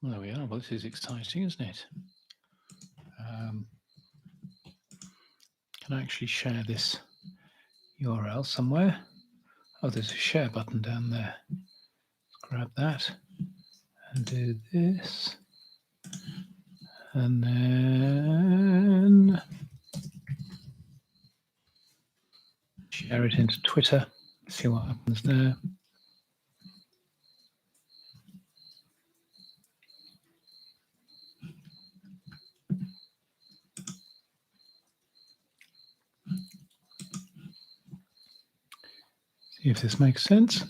Well, there we are. Well, this is exciting, isn't it? Can I actually share this URL somewhere? Oh, there's a share button down there. Let's grab that and do this. And then share it into Twitter. See what happens there. See if this makes sense.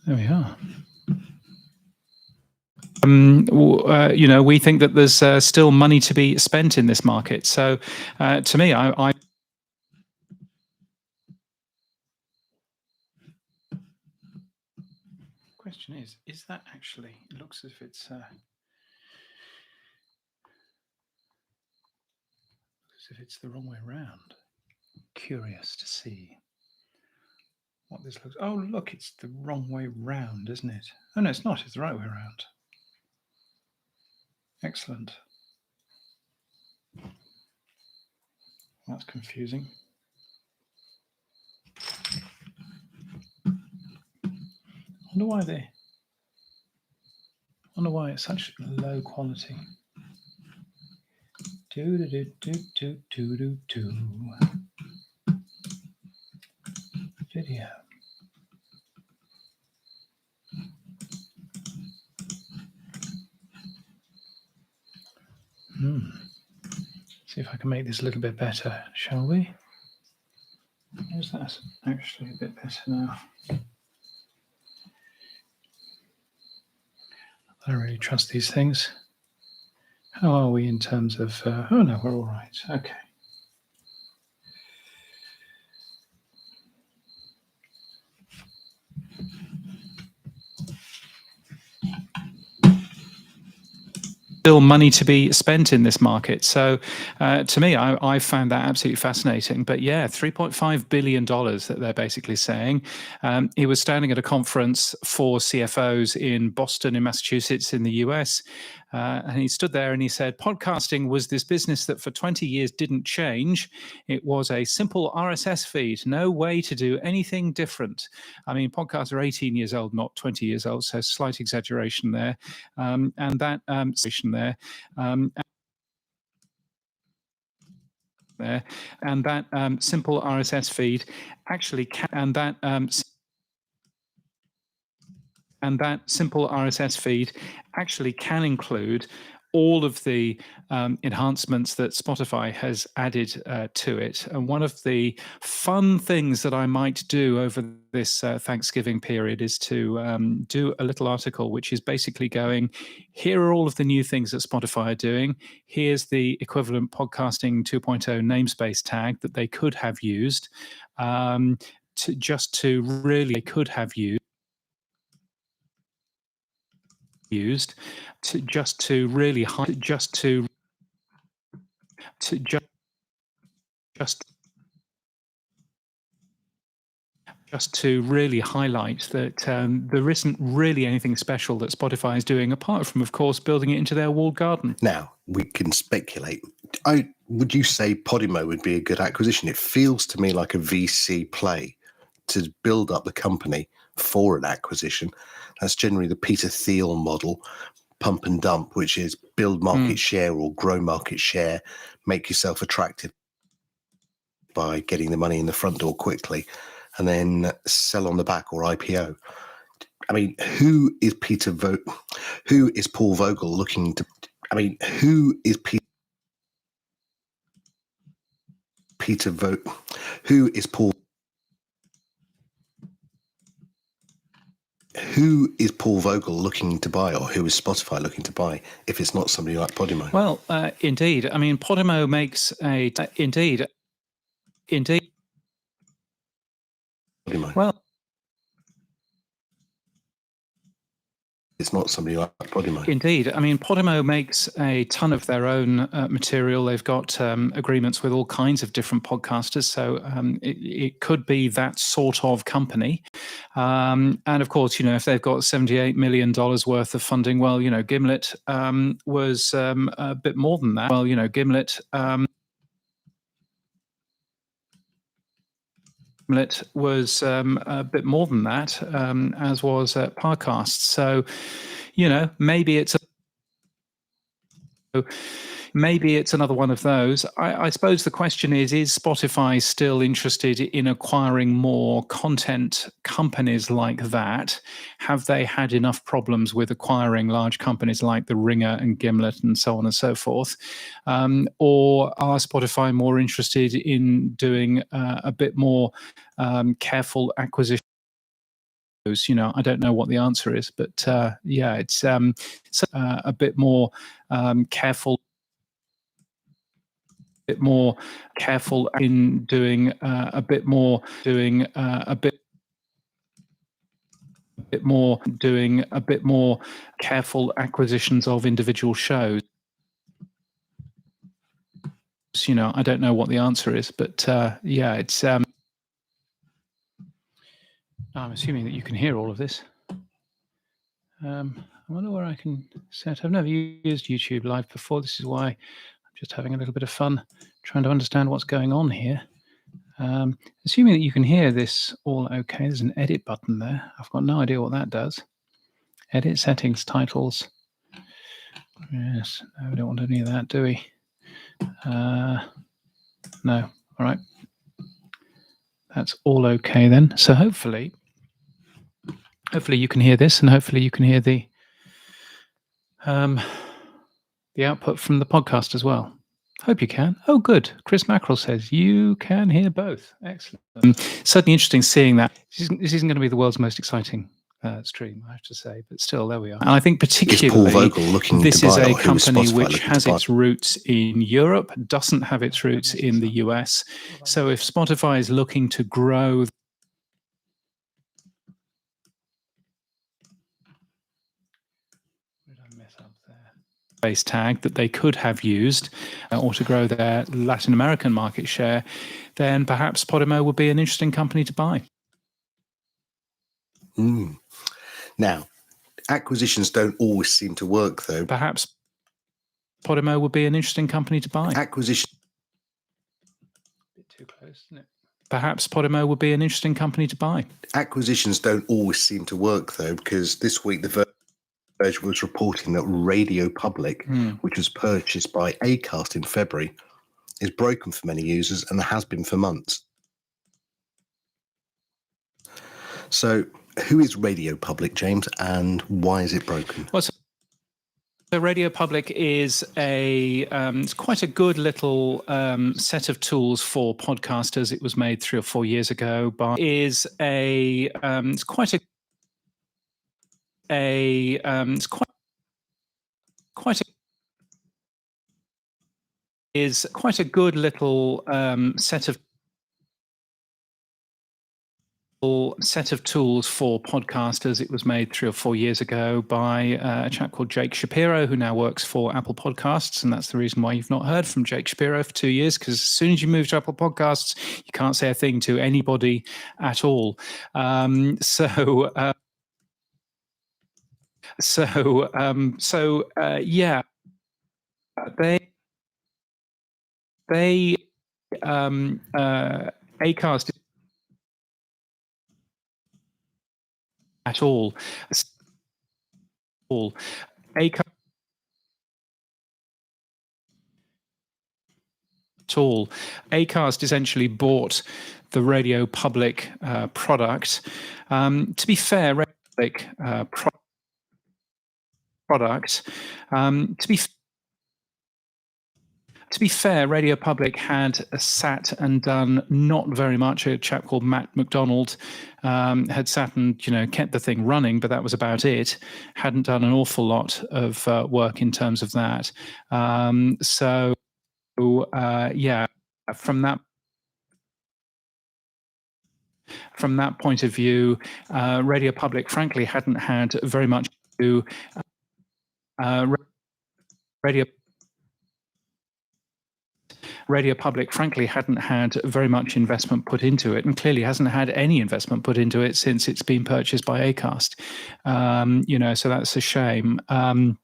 There we are. We think that there's still money to be spent in this market. So, to me, I question is that actually? It looks as if it's the wrong way around. Curious to see what this looks. Oh, look, it's the wrong way round, isn't it? Oh no, it's not. It's the right way around. Excellent. That's confusing. I wonder why it's such low quality. Video. See if I can make this a little bit better, shall we? Is that actually a bit better now? I don't really trust these things. How are we in terms of... oh no, we're all right. Okay. Still money to be spent in this market. So to me, I found that absolutely fascinating. But yeah, $3.5 billion that they're basically saying. He was standing at a conference for CFOs in Boston, in Massachusetts, in the US. And he stood there and he said, podcasting was this business that for 20 years didn't change. It was a simple RSS feed, no way to do anything different. I mean, podcasts are 18 years old, not 20 years old, so slight exaggeration there. And that simple RSS feed actually can, and that simple RSS feed actually can include all of the enhancements that Spotify has added to it. And one of the fun things that I might do over this Thanksgiving period is to do a little article, which is basically going, here are all of the new things that Spotify are doing. Here's the equivalent podcasting 2.0 namespace tag that they could have used to really really highlight that there isn't really anything special that Spotify is doing, apart from, of course, building it into their walled garden. Now, we can speculate. Would you say Podimo would be a good acquisition? It feels to me like a VC play to build up the company for an acquisition. That's generally the Peter Thiel model, pump and dump, which is build market share or grow market share, make yourself attractive by getting the money in the front door quickly, and then sell on the back or IPO. I mean, who is Paul Vogel looking to? I mean, who is Peter? Peter Vogt? Who is Paul? Who is Paul Vogel looking to buy, or who is Spotify looking to buy, if it's not somebody like Podimo? Well, indeed. I mean, Podimo makes a indeed. Podimo. Well, It's not somebody like Podimo. indeed. I mean, Podimo makes a ton of their own material. They've got agreements with all kinds of different podcasters. So it could be that sort of company. And of course, if they've got $78 million worth of funding, well, Gimlet was a bit more than that. Well, Gimlet was a bit more than that, as was Parcast. So, maybe it's another one of those. I suppose the question is Spotify still interested in acquiring more content companies like that? Have they had enough problems with acquiring large companies like The Ringer and Gimlet and so on and so forth? Or are Spotify more interested in doing a bit more careful acquisition? I don't know what the answer is, but it's a bit more careful in doing a bit more careful acquisitions of individual shows. I don't know what the answer is, but it's I'm assuming that you can hear all of this. I wonder where I can set. I've never used YouTube Live before. This is why I'm just having a little bit of fun trying to understand what's going on here. Assuming that you can hear this all okay, there's an edit button there. I've got no idea what that does. Edit settings, titles. Yes, no, we don't want any of that, do we? No, all right. That's all okay then. So hopefully you can hear this, and hopefully you can hear the output from the podcast as well. Hope you can. Oh, good. Chris Mackerel says you can hear both. Excellent. Certainly interesting seeing that. This isn't going to be the world's most exciting stream, I have to say, but still, there we are. And I think particularly this is a company which has its roots in Europe, doesn't have its roots in the US. So if Spotify is looking to grow base tag that they could have used or to grow their Latin American market share, then perhaps Podimo would be an interesting company to buy. Now, acquisitions don't always seem to work, though. Perhaps Podimo would be an interesting company to buy. Acquisition. A bit too close, isn't it? Perhaps Podimo would be an interesting company to buy. Acquisitions don't always seem to work, though, because this week the Verge was reporting that Radio Public, which was purchased by Acast in February, is broken for many users and has been for months. So, who is Radio Public, James, and why is it broken? Well, so Radio Public is it's quite a good little set of tools for podcasters. It was made 3 or 4 years ago. It's quite a good little set of tools for podcasters. It was made 3 or 4 years ago by a chap called Jake Shapiro, who now works for Apple Podcasts, and that's the reason why you've not heard from Jake Shapiro for 2 years, because as soon as you move to Apple Podcasts, you can't say a thing to anybody at all. Acast at all. Acast essentially bought the Radio Public product. To be fair, Radio Public product. To be fair, Radio Public had sat and done not very much. A chap called Matt McDonald had sat and kept the thing running, but that was about it. Hadn't done an awful lot of work in terms of that. Yeah, from that point of view, Radio Public, frankly, hadn't had very much to Radio Public, frankly, hadn't had very much investment put into it, and clearly hasn't had any investment put into it since it's been purchased by Acast. So that's a shame. Acast,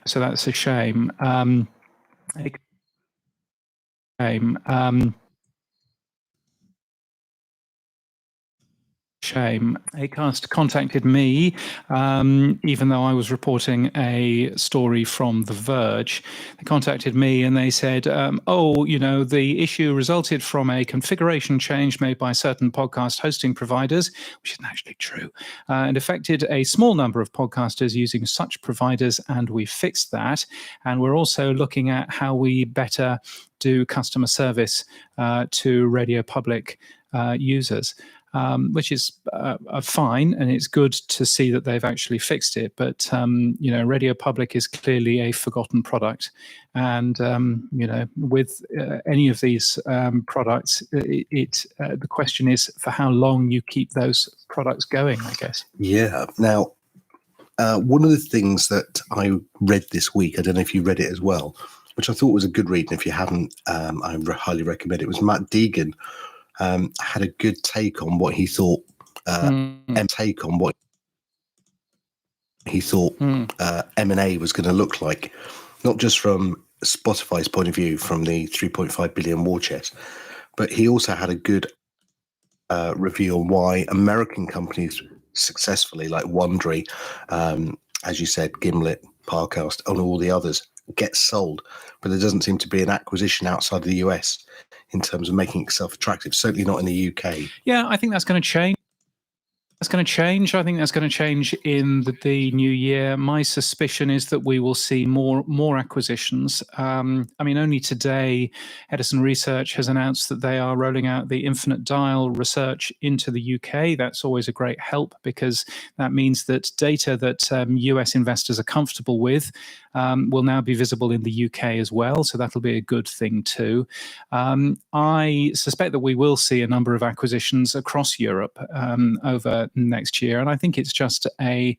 so that's a shame. Shame. Acast contacted me, even though I was reporting a story from The Verge. They contacted me and they said, the issue resulted from a configuration change made by certain podcast hosting providers, which isn't actually true, and affected a small number of podcasters using such providers, and we fixed that. And we're also looking at how we better do customer service to Radio Public users. Which is fine, and it's good to see that they've actually fixed it. But Radio Public is clearly a forgotten product, and with any of these products, the question is for how long you keep those products going, I guess. Yeah. Now, one of the things that I read this week, I don't know if you read it as well, which I thought was a good read, and if you haven't, I highly recommend it. It was Matt Deegan. Had a good take on what he thought, M&A was going to look like, not just from Spotify's point of view, from the 3.5 billion war chest, but he also had a good review on why American companies successfully, like Wondery, as you said, Gimlet, Parcast, and all the others, get sold, but there doesn't seem to be an acquisition outside of the US in terms of making itself attractive, certainly not in the UK. Yeah, I think that's going to change. I think that's going to change in the new year. My suspicion is that we will see more acquisitions. Only today, Edison Research has announced that they are rolling out the infinite dial research into the UK. That's always a great help, because that means that data that US investors are comfortable with will now be visible in the UK as well. So that'll be a good thing too. I suspect that we will see a number of acquisitions across Europe over next year, and I think it's just a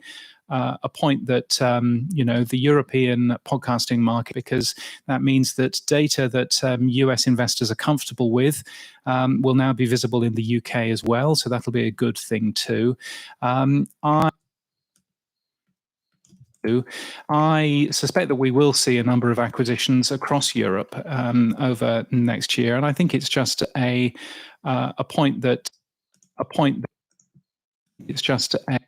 point that the European podcasting market, because that means that data that US investors are comfortable with will now be visible in the UK as well. So that'll be a good thing too. I suspect that we will see a number of acquisitions across Europe over next year, and I think it's just a point that it's just a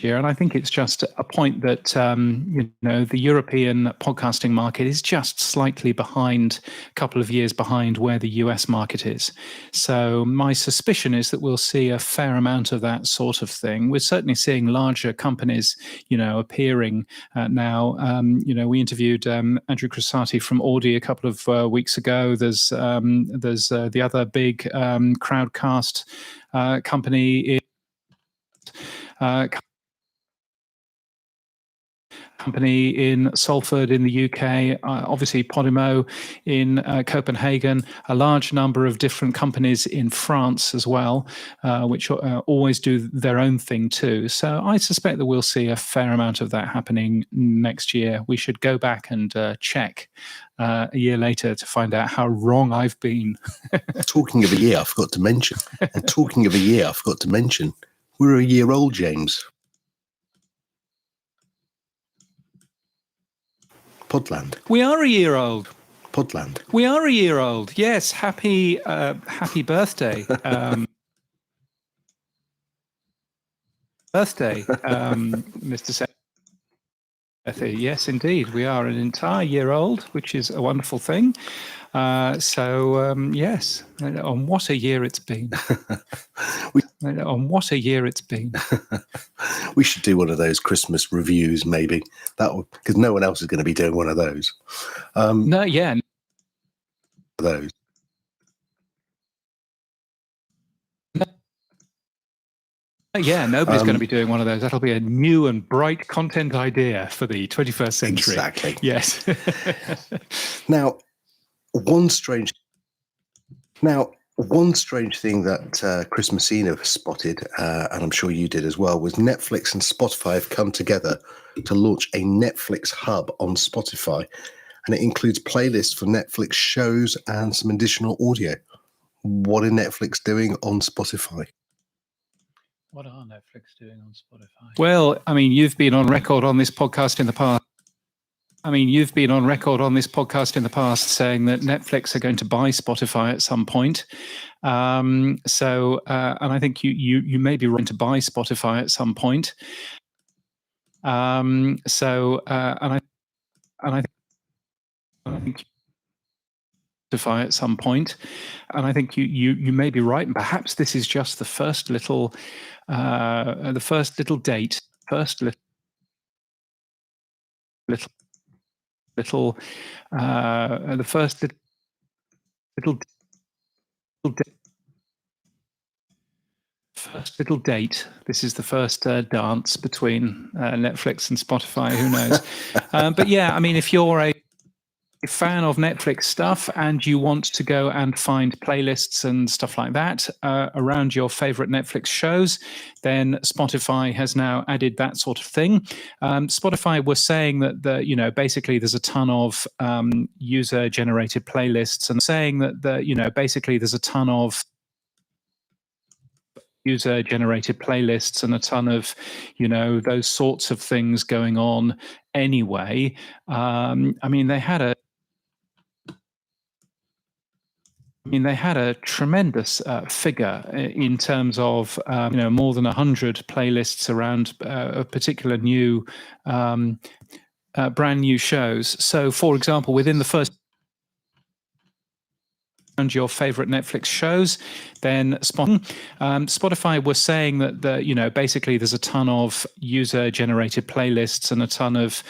year, and I think it's just a point that the European podcasting market is just slightly behind, a couple of years behind where the US market is. So my suspicion is that we'll see a fair amount of that sort of thing. We're certainly seeing larger companies, appearing now. We interviewed Andrew Crosati from Audi a couple of weeks ago. There's the other big crowdcast company in Salford in the UK, obviously Podimo in Copenhagen, a large number of different companies in France as well, which always do their own thing too. So I suspect that we'll see a fair amount of that happening next year. We should go back and check a year later to find out how wrong I've been. Talking of a year, I forgot to mention. We're a year old, James. Podland. We are a year old. Podland. We are a year old. Yes, happy birthday. Mr. Yes, indeed. We are an entire year old, which is a wonderful thing. Yes, on what a year it's been. On what a year it's been. We should do one of those Christmas reviews, maybe. Because no one else is going to be doing one of those. No, yeah. Those. Yeah, nobody's going to be doing one of those. That'll be a new and bright content idea for the 21st century. Exactly. Yes. Now, one strange thing that Chris Messina spotted, and I'm sure you did as well, was Netflix and Spotify have come together to launch a Netflix hub on Spotify, and it includes playlists for Netflix shows and some additional audio. What are Netflix doing on Spotify? What are Netflix doing on Spotify? Well, I mean, you've been on record on this podcast in the past. Saying that Netflix are going to buy Spotify at some point. And I think you may be right to buy Spotify at some point. I think Spotify at some point, and I think you may be right, and perhaps this is just the first little date, first little date. This is the first dance between Netflix and Spotify. Who knows? But yeah, I mean, if you're a fan of Netflix stuff and you want to go and find playlists and stuff like that around your favorite Netflix shows, then Spotify has now added that sort of thing. Spotify was saying that basically there's a ton of user-generated playlists, and saying that basically there's a ton of user-generated playlists and a ton of those sorts of things going on anyway. I mean, they had a tremendous figure in terms of more than 100 playlists around a particular new brand new shows. So, for example, within the first your favorite Netflix shows, then Spotify was saying that basically there's a ton of user-generated playlists and a ton of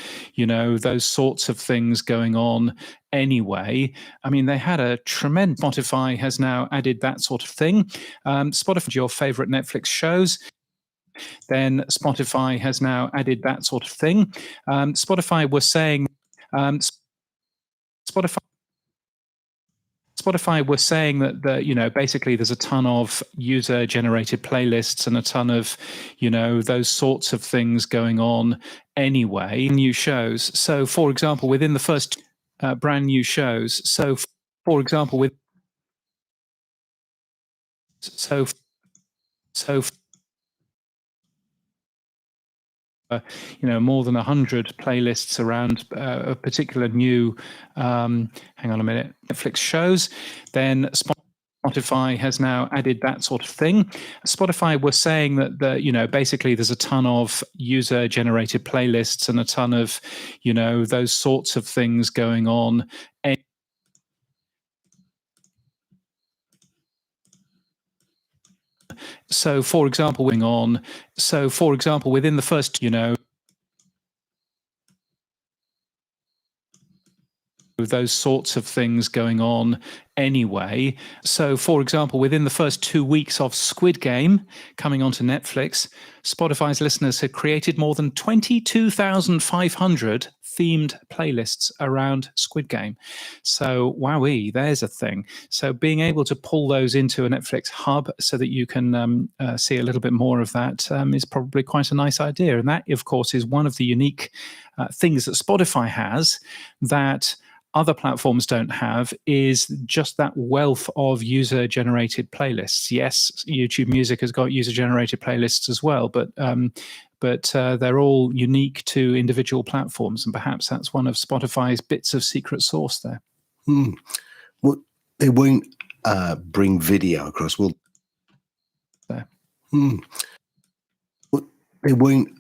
those sorts of things going on anyway. I mean, they had a tremendous. Spotify has now added that sort of thing. Spotify, your favorite Netflix shows. Then Spotify has now added that sort of thing. Spotify was saying. Spotify was saying that basically there's a ton of user-generated playlists and a ton of those sorts of things going on anyway. New shows. So, for example, within the first brand new shows. So, for example, more than 100 playlists around a particular new, hang on a minute, Netflix shows, then Spotify has now added that sort of thing. Spotify was saying that basically there's a ton of user-generated playlists and a ton of those sorts of things going on. So, for example, within the first, those sorts of things going on anyway. So, for example, within the first 2 weeks of Squid Game coming onto Netflix, Spotify's listeners had created more than 22,500 themed playlists around Squid Game. So, wowee, there's a thing. So, being able to pull those into a Netflix hub so that you can see a little bit more of that is probably quite a nice idea. And that, of course, is one of the unique things that Spotify has that other platforms don't have, is just that wealth of user-generated playlists. Yes, YouTube Music has got user-generated playlists as well, but they're all unique to individual platforms, and perhaps that's one of Spotify's bits of secret sauce there. Well, they won't bring video across, will they? Well, they won't.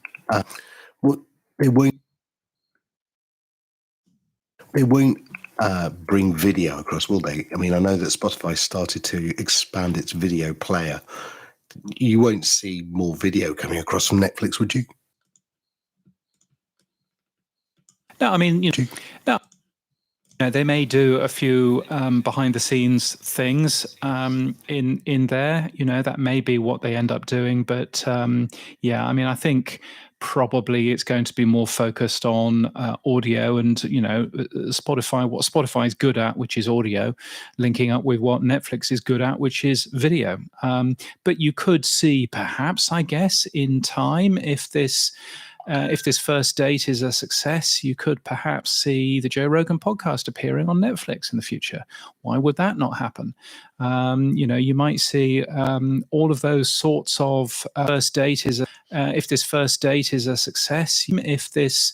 It won't bring video across, will they? I mean, I know that Spotify started to expand its video player. You won't see more video coming across from Netflix, would you? No, I mean, no. They may do a few behind the scenes things in there. That may be what they end up doing. But yeah, I mean, I think probably it's going to be more focused on audio and Spotify. What Spotify is good at, which is audio, linking up with what Netflix is good at, which is video. But you could see, perhaps, I guess, in time, if this first date is a success, you could perhaps see the Joe Rogan podcast appearing on Netflix in the future. Why would that not happen? You might see all of those sorts of first date is if this first date is a success. If this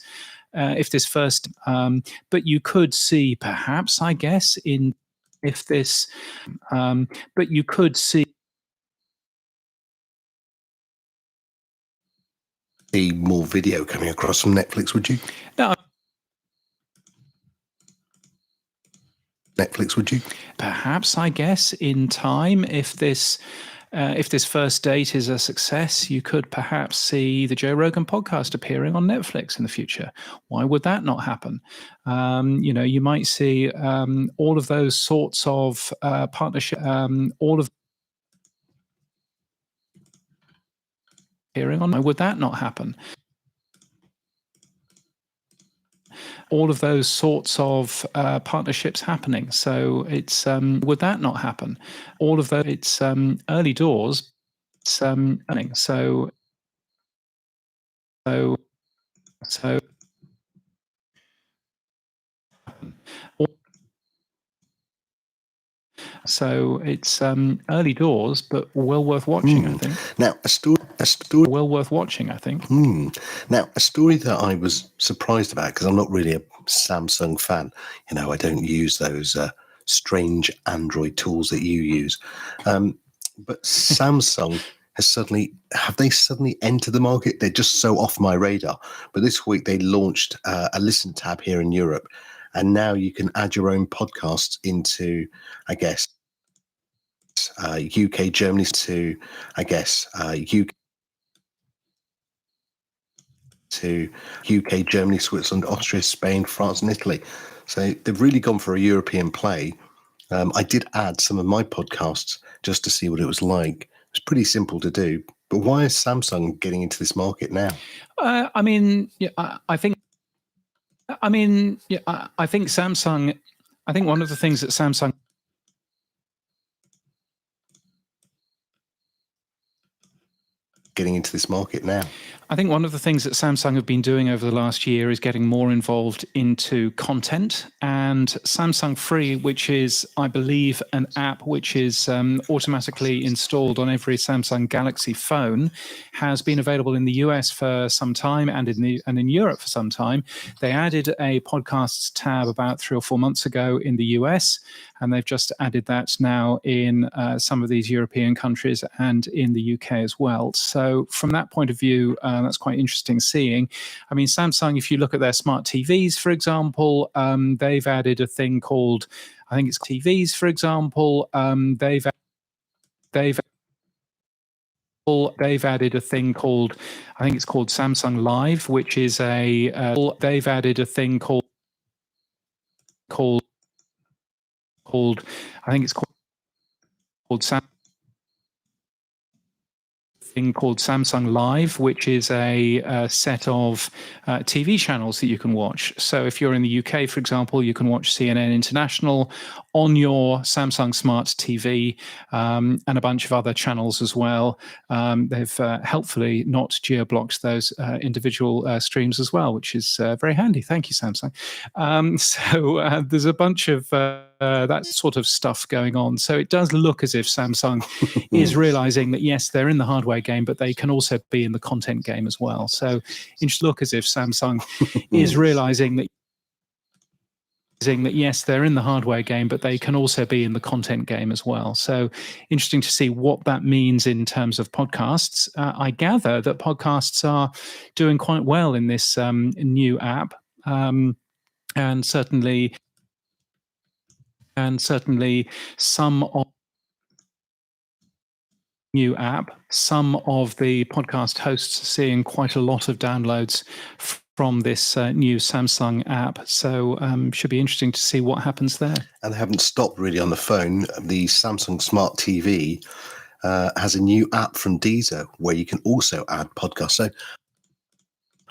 first, but you could see, perhaps, I guess, but you could see. More video coming across from Netflix, would you? No. Netflix, would you? Perhaps, I guess, in time, if this first date is a success, you could perhaps see the Joe Rogan podcast appearing on Netflix in the future. Why would that not happen? You might see all of those sorts of partnership, appearing on. Why would that not happen? All of those sorts of partnerships happening. So it's would that not happen? All of those. It's early doors. It's earning. So. So it's early doors, but well worth watching, I think. Now, a story well worth watching, I think. Now, a story that I was surprised about, because I'm not really a Samsung fan. I don't use those strange Android tools that you use. But Samsung has suddenly entered the market? They're just so off my radar. But this week they launched a Listen tab here in Europe. And now you can add your own podcasts into, I guess, UK, Germany to, UK, Germany, Switzerland, Austria, Spain, France, and Italy. So they've really gone for a European play. I did add some of my podcasts just to see what it was like. It's pretty simple to do. But why is Samsung getting into this market now? I think Samsung. I think one of the things that Samsung getting into this market now. I think one of the things that Samsung have been doing over the last year is getting more involved into content, and Samsung Free, which is, I believe, an app which is automatically installed on every Samsung Galaxy phone, has been available in the US for some time and in Europe for some time. They added a podcasts tab about 3 or 4 months ago in the US, and they've just added that now in some of these European countries and in the UK as well. So from that point of view, that's quite interesting seeing. I mean, Samsung, if you look at their smart TVs, for example, they've added a thing called, I think it's TVs, for example, they've added a thing called, I think it's called Samsung Live, which is they've added a thing called I think it's called Samsung Live, which is a set of TV channels that you can watch. So if you're in the UK, for example, you can watch CNN International on your Samsung Smart TV, and a bunch of other channels as well. They've helpfully not geo-blocked those individual streams as well, which is very handy. Thank you, Samsung. So there's a bunch of that sort of stuff going on. So it does look as if Samsung is realizing that, yes, they're in the hardware game, but they can also be in the content game as well. So it look as if Samsung is realizing that, yes, they're in the hardware game, but they can also be in the content game as well. So interesting to see what that means in terms of podcasts. I gather that podcasts are doing quite well in this new app. and certainly some of new app, some of the podcast hosts are seeing quite a lot of downloads from this new Samsung app. So should be interesting to see what happens there. And they haven't stopped really on the phone. The Samsung Smart TV has a new app from Deezer where you can also add podcasts. So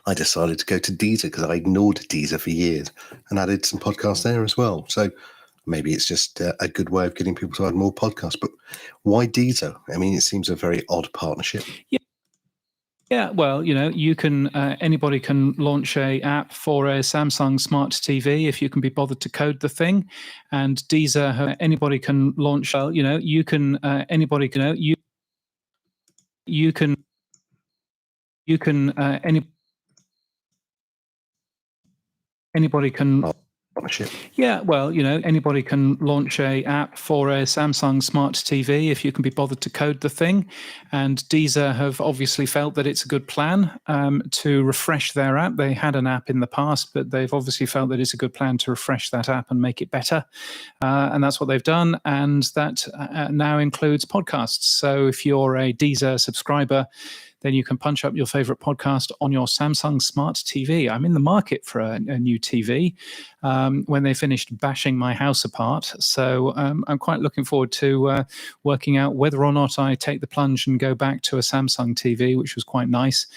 I decided to go to Deezer because I ignored Deezer for years and added some podcasts there as well. So maybe it's just a good way of getting people to add more podcasts. But why Deezer? I mean, it seems a very odd partnership. Yeah, well, you can anybody can launch a app for a Samsung Smart TV if you can be bothered to code the thing, and Deezer anybody can launch. Well, you can anybody can you can anybody can. Partnership. Yeah, well, anybody can launch a app for a Samsung Smart TV if you can be bothered to code the thing, and Deezer have obviously felt that it's a good plan to refresh their app. They had an app in the past, but they've obviously felt that it's a good plan to refresh that app and make it better, and that's what they've done, and that now includes podcasts. So if you're a Deezer subscriber, then you can punch up your favorite podcast on your Samsung Smart TV. I'm in the market for a new TV when they finished bashing my house apart. So I'm quite looking forward to working out whether or not I take the plunge and go back to a Samsung TV, which was quite nice,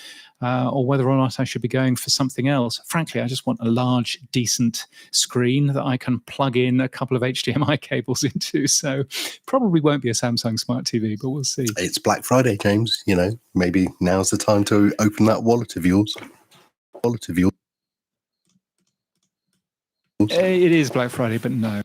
or whether or not I should be going for something else. Frankly, I just want a large, decent screen that I can plug in a couple of HDMI cables into. So probably won't be a Samsung Smart TV, but we'll see. It's Black Friday, James. Maybe now's the time to open that wallet of yours. It is Black Friday, but no.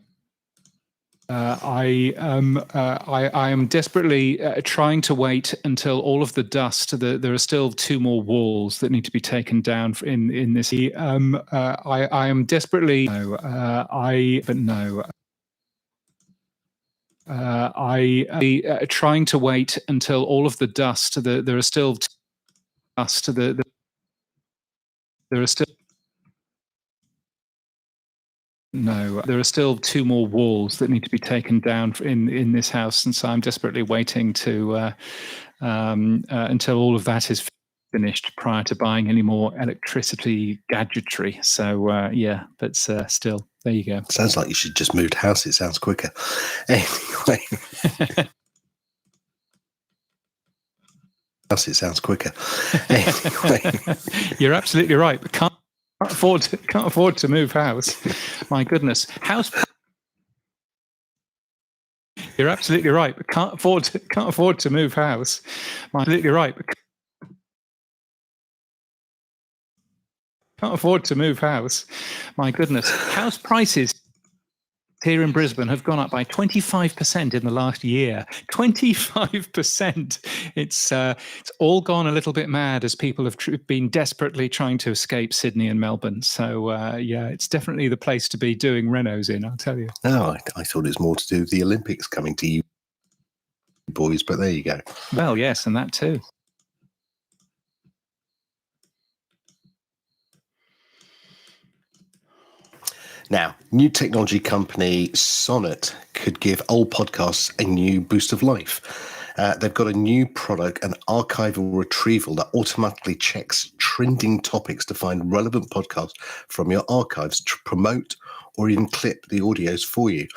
I am desperately trying to wait until all of the dust. There are still 2 more walls that need to be taken down in this. I am desperately. No. Trying to wait until all of the dust. There are still dust. There are still. No, there are still 2 more walls that need to be taken down in this house, and so I'm desperately waiting to until all of that is finished prior to buying any more electricity gadgetry. So yeah, but still, there you go. Sounds like you should just move house. It sounds quicker. Anyway. It sounds quicker. Anyway. You're absolutely right. But can't afford to move house. My goodness, house. You're absolutely right. But can't afford to move house. Absolutely right. But can't afford to move house. My goodness, house prices here in Brisbane have gone up by 25% in the last year. 25%. It's all gone a little bit mad as people have been desperately trying to escape Sydney and Melbourne. So yeah, it's definitely the place to be doing renos in, I'll tell you. No, I thought it was more to do with the Olympics coming to you boys, but there you go. Well, yes, and that too. Now, new technology company Sonnet could give old podcasts a new boost of life. They've got a new product, an archival retrieval that automatically checks trending topics to find relevant podcasts from your archives to promote or even clip the audios for you.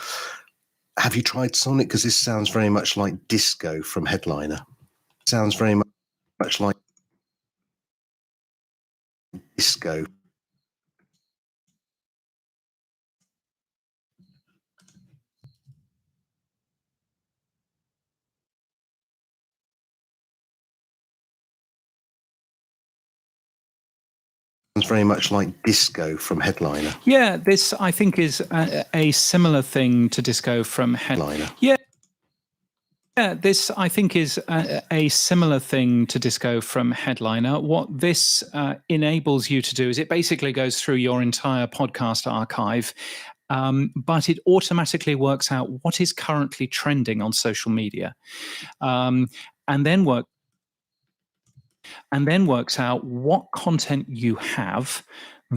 Have you tried Sonnet? Because this sounds very much like Disco from Headliner. Sounds very much like Disco. Very much like Disco from Headliner. Yeah, this I think is a similar thing to Disco from Headliner. Yeah, this I think is a similar thing to Disco from Headliner. What this enables you to do is it basically goes through your entire podcast archive, but it automatically works out what is currently trending on social media, and then works out what content you have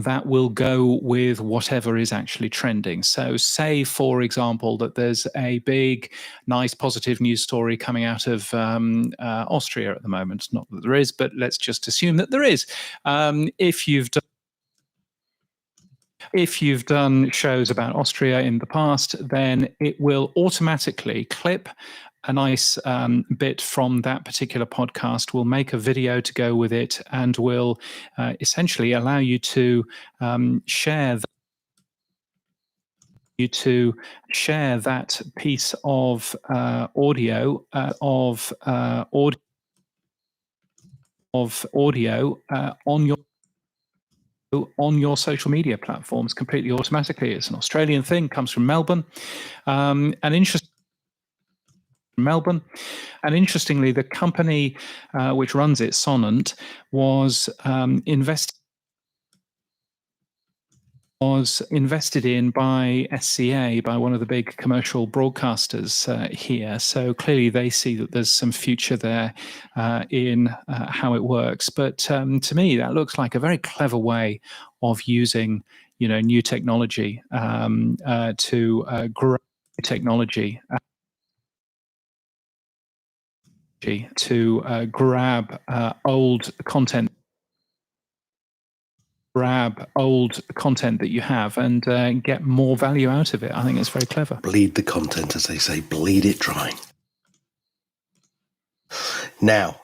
that will go with whatever is actually trending. So say, for example, that there's a big, nice, positive news story coming out of Austria at the moment. Not that there is, but let's just assume that there is. If you've done shows about Austria in the past, then it will automatically clip a nice bit from that particular podcast, will make a video to go with it, and will essentially allow you to share that piece of audio on your social media platforms completely automatically. It's an Australian thing, comes from Melbourne, and interestingly, the company which runs it, Sonant, was invested in by SCA, by one of the big commercial broadcasters here. So clearly they see that there's some future there in how it works. But to me, that looks like a very clever way of using, new technology to grow technology to grab old content that you have and get more value out of it. I think it's very clever. Bleed the content, as they say, bleed it dry. Now,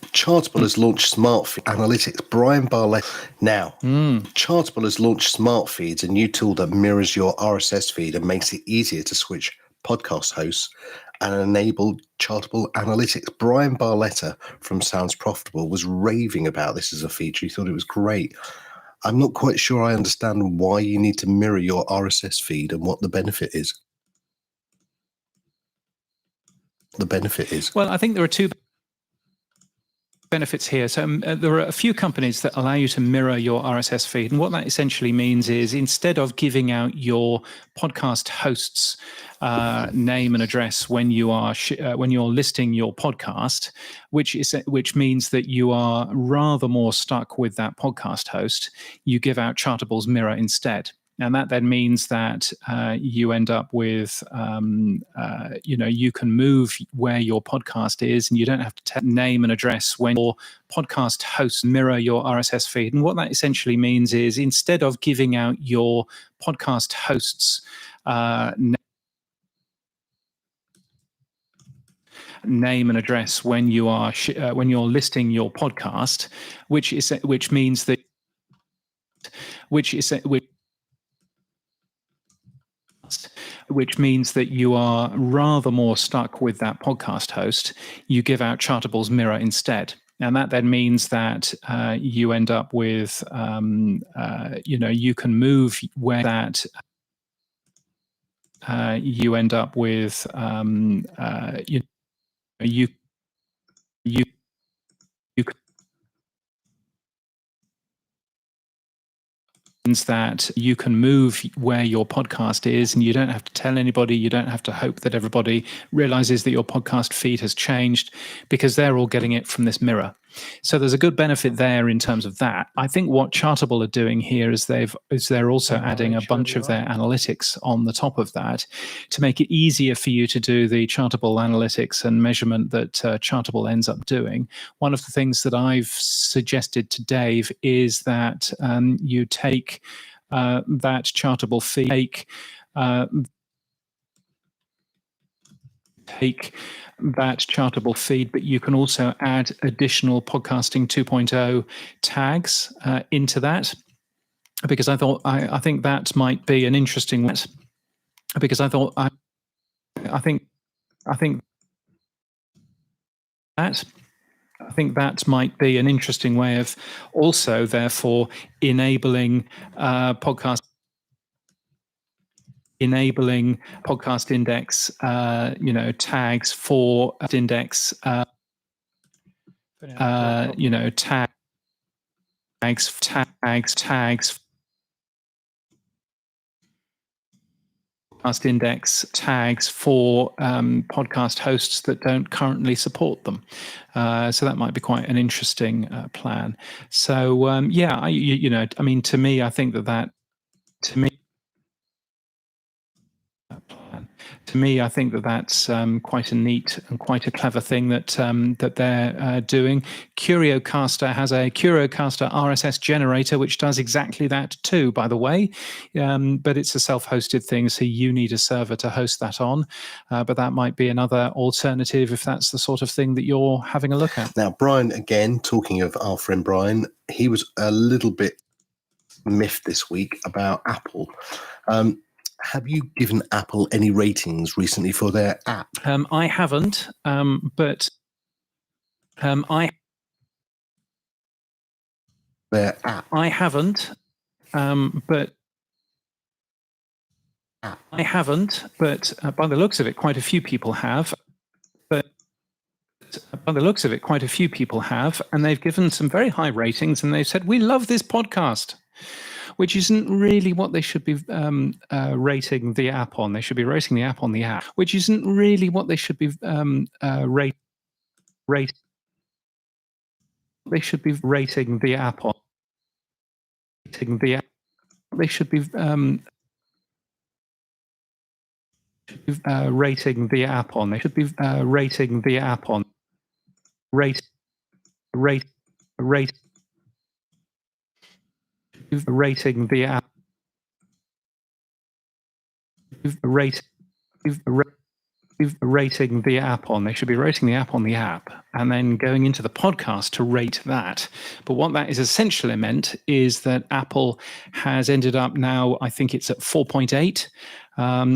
Chartable has launched Smart Analytics. Brian Barlett. Now, Chartable has launched Smart Feeds, a new tool that mirrors your RSS feed and makes it easier to switch podcast hosts and enable Chartable Analytics. Brian Barletta from Sounds Profitable was raving about this as a feature. He thought it was great. I'm not quite sure I understand why you need to mirror your RSS feed and what the benefit is. Well, I think there are two benefits here. So there are a few companies that allow you to mirror your RSS feed, and what that essentially means is instead of giving out your podcast host's name and address when you're listing your podcast, which means that you are rather more stuck with that podcast host, you give out Chartable's mirror instead. And that then means that you end up with, you can move where your podcast is, and you don't have to name and address when your podcast hosts mirror your RSS feed. And what that essentially means is instead of giving out your podcast hosts name and address when you're listing your podcast, which means that you are rather more stuck with that podcast host, you give out Chartable's mirror instead. And that then means that you end up with, you can move where that you end up with, you that you can move where your podcast is, and you don't have to tell anybody, you don't have to hope that everybody realizes that your podcast feed has changed, because they're all getting it from this mirror. So there's a good benefit there in terms of that. I think what Chartable are doing here is they're also adding a bunch of their analytics on the top of that to make it easier for you to do the Chartable analytics and measurement that Chartable ends up doing. One of the things that I've suggested to Dave is that you take that Chartable feed, take that Chartable feed, but you can also add additional Podcasting 2.0 tags into that, because I think that might be an interesting way. Because I think that might be an interesting way of also therefore enabling podcast index, tags for index, tags podcast index tags for podcast hosts that don't currently support them. So that might be quite an interesting plan. So to me, I think that I think that's quite a neat and quite a clever thing that they're doing. Curiocaster has a Curiocaster RSS generator, which does exactly that too, by the way. But it's a self-hosted thing, so you need a server to host that on. But that might be another alternative if that's the sort of thing that you're having a look at. Now, Brian, again, talking of our friend Brian, he was a little bit miffed this week about Apple. Have you given Apple any ratings recently for their app? I haven't, but Their app. I haven't, but by the looks of it, quite a few people have. But by the looks of it, quite a few people have, and they've given some very high ratings, and they've said, "We love this podcast." Which isn't really what they should be rating the app on. They should be rating the app on the app, which isn't really what they should be rating. They should be rating the app on. They should be rating the app on. They should be rating the app on. Rating the app. Rating the app on. They should be rating the app on the app and then going into the podcast to rate that. But what that is essentially meant is that Apple has ended up now, I think it's at 4.8.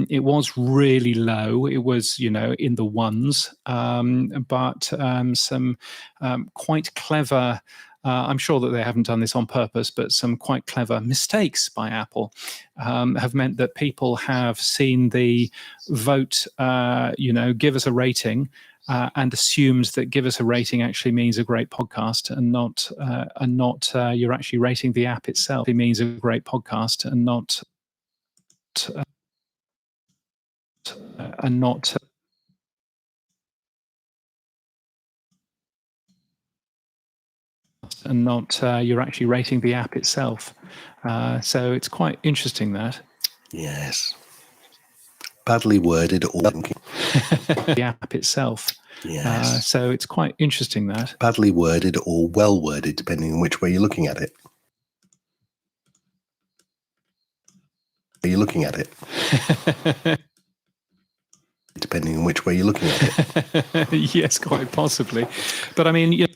It was really low. It was, in the ones, but some quite clever. I'm sure that they haven't done this on purpose, but some quite clever mistakes by Apple have meant that people have seen the vote, give us a rating, and assumed that give us a rating actually means a great podcast, and not you're actually rating the app itself. It means a great podcast, and not. You're actually rating the app itself. So it's quite interesting that. Yes. Badly worded or the app itself. Yes. So it's quite interesting that. Badly worded or well worded, depending on which way you're looking at it. Depending on which way you're looking at it. Yes, quite possibly. But I mean,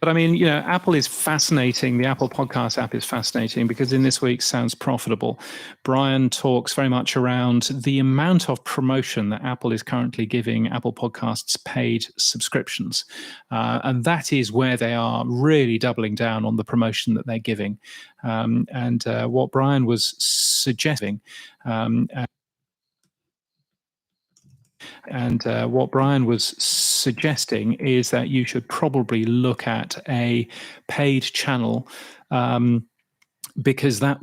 Apple is fascinating. The Apple Podcast app is fascinating because in this week's Sounds Profitable, Brian talks very much around the amount of promotion that Apple is currently giving Apple Podcasts paid subscriptions. And that is where they are really doubling down on the promotion that they're giving. And what Brian was suggesting, what Brian was suggesting is that you should probably look at a paid channel because that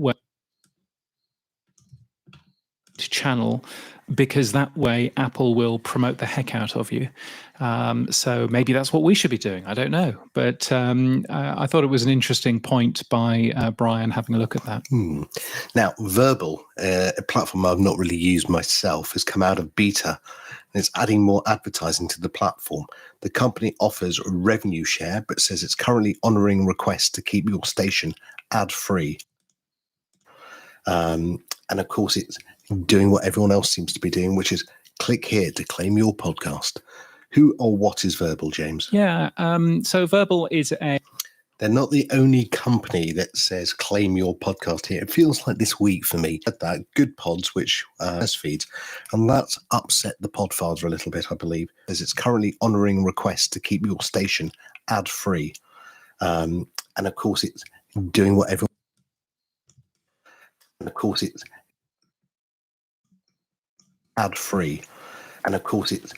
way Apple will promote the heck out of you. So maybe that's what we should be doing. I don't know. But I thought it was an interesting point by Brian having a look at that. Now, Verbal, a platform I've not really used myself, has come out of beta and it's adding more advertising to the platform. The company offers a revenue share, but says it's currently honouring requests to keep your station ad-free. And of course, it's doing what everyone else seems to be doing, which is click here to claim your podcast. Who or what is Verbal, James? Yeah, so Verbal is They're not the only company that says claim your podcast here. It feels like this week for me at that Good Pods, which feeds, and that's upset the Podfather a little bit, I believe, as it's currently honouring requests to keep your station ad-free. And of course, it's doing what everyone. And of course, it's ad-free. And of course, it's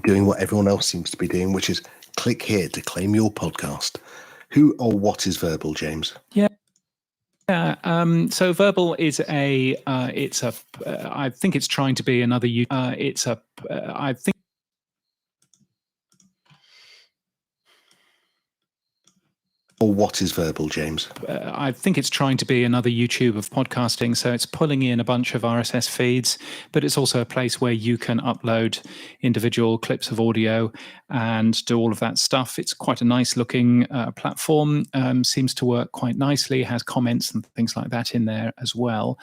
doing what everyone else seems to be doing, which is click here to claim your podcast. Who or what is Verbal, James? Yeah, Yeah. So Verbal is I think it's trying to be another. I think. Or what is Verbal, James? I think it's trying to be another YouTube of podcasting. So it's pulling in a bunch of RSS feeds, but it's also a place where you can upload individual clips of audio and do all of that stuff. It's quite a nice looking platform, seems to work quite nicely, has comments and things like that in there as well.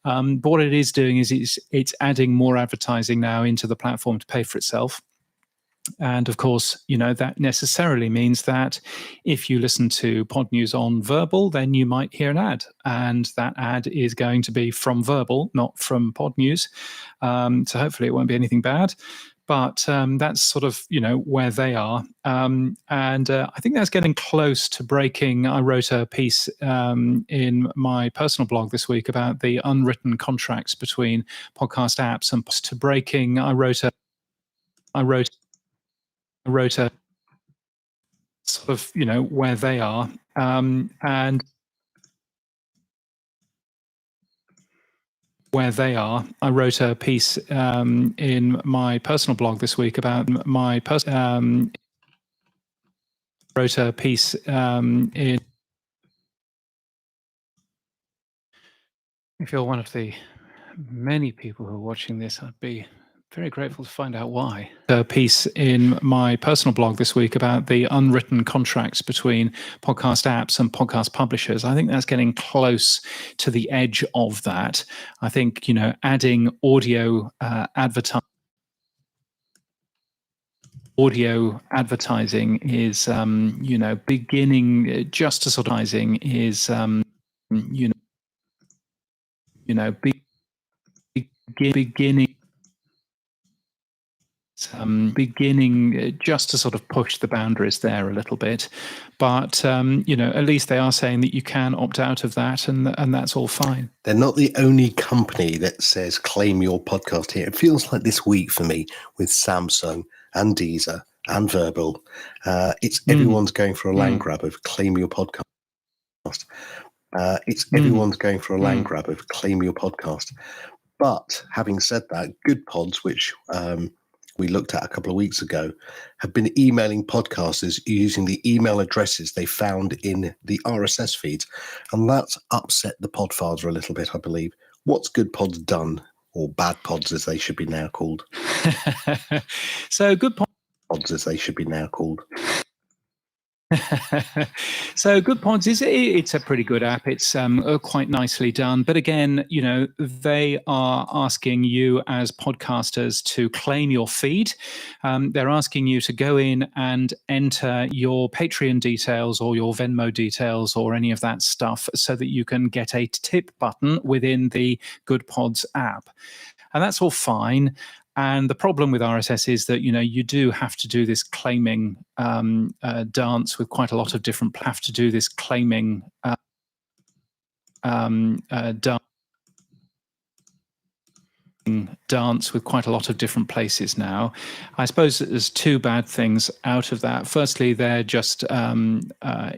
But what it is doing is it's adding more advertising now into the platform to pay for itself. And of course, that necessarily means that if you listen to Pod News on Verbal, then you might hear an ad. And that ad is going to be from Verbal, not from Pod News. So hopefully it won't be anything bad. But that's sort of, where they are. And I think that's getting close to breaking. I wrote a piece in my personal blog this week about the unwritten contracts between podcast apps and to breaking. I wrote a sort of, where they are. And where they are. I wrote a piece in my personal blog this week about wrote a piece in. If you're one of the many people who are watching this, I'd be very grateful to find out why. A piece in my personal blog this week about the unwritten contracts between podcast apps and podcast publishers. I think that's getting close to the edge of that. I think, adding audio advertising is, beginning just to sort of is, beginning just to sort of push the boundaries there a little bit. But, at least they are saying that you can opt out of that, and that's all fine. They're not the only company that says claim your podcast here. It feels like this week for me with Samsung and Deezer and Verbal. It's everyone's going for a land grab of claim your podcast. Everyone's going for a land grab of claim your podcast. But having said that, Good Pods, which we looked at a couple of weeks ago, have been emailing podcasters using the email addresses they found in the RSS feeds. And that's upset the Podfather a little bit, I believe. What's Good Pods done, or Bad Pods as they should be now called? So Good Pods as they should be now called. So Good Pods it's a pretty good app. It's quite nicely done. But again, they are asking you as podcasters to claim your feed. They're asking you to go in and enter your Patreon details or your Venmo details or any of that stuff so that you can get a tip button within the Good Pods app. And that's all fine. And the problem with RSS is that, you do have to do this claiming dance with quite a lot of different dance with quite a lot of different places now. I suppose there's two bad things out of that. Firstly, they're just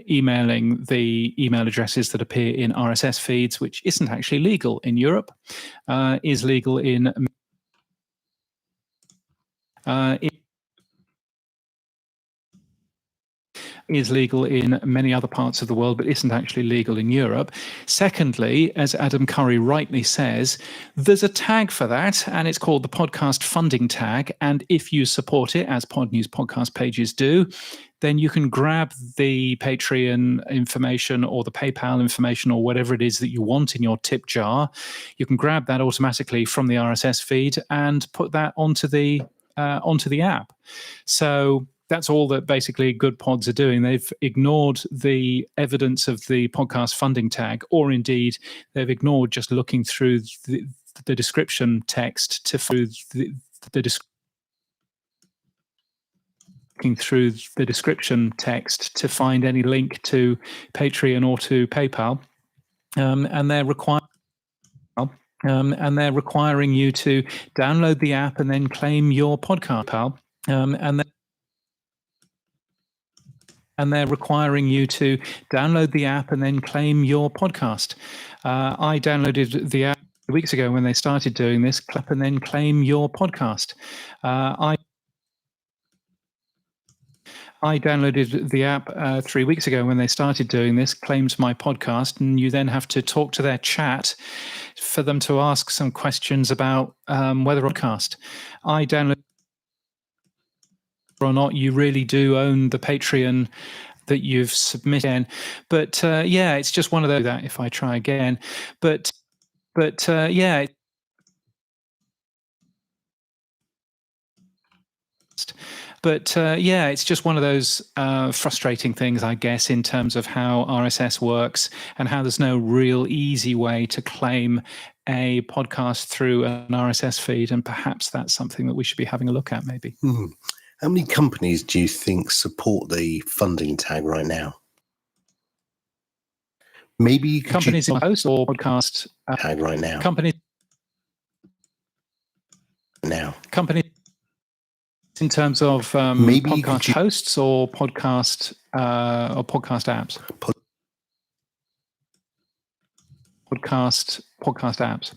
emailing the email addresses that appear in RSS feeds, which isn't actually legal in Europe, is legal in is legal in many other parts of the world, but isn't actually legal in Europe. Secondly, as Adam Curry rightly says, there's a tag for that, and it's called the podcast funding tag. And if you support it, as Pod News podcast pages do, then you can grab the Patreon information or the PayPal information or whatever it is that you want in your tip jar. You can grab that automatically from the RSS feed and put that onto the app. So that's all that basically Good Pods are doing. They've ignored the evidence of the podcast funding tag, or indeed they've ignored just looking through the description text to find any link to Patreon or to PayPal, and they're requiring you to download the app and then claim your podcast, and and they're requiring you to download the app and then claim your podcast. I downloaded the app weeks ago when they started doing this, clap and then claim your podcast. I downloaded the app 3 weeks ago when they started doing this, claimed my podcast, and you then have to talk to their chat for them to ask some questions about whether a podcast. I downloaded or not, you really do own the Patreon that you've submitted. But yeah, it's just one of those that if I try again. But yeah. But yeah, it's just one of those frustrating things, I guess, in terms of how RSS works and how there's no real easy way to claim a podcast through an RSS feed. And perhaps that's something that we should be having a look at, maybe. How many companies do you think support the funding tag right now? Maybe you could companies host or podcast tag right now. Companies in terms of maybe podcast hosts or podcast apps. Podcast apps.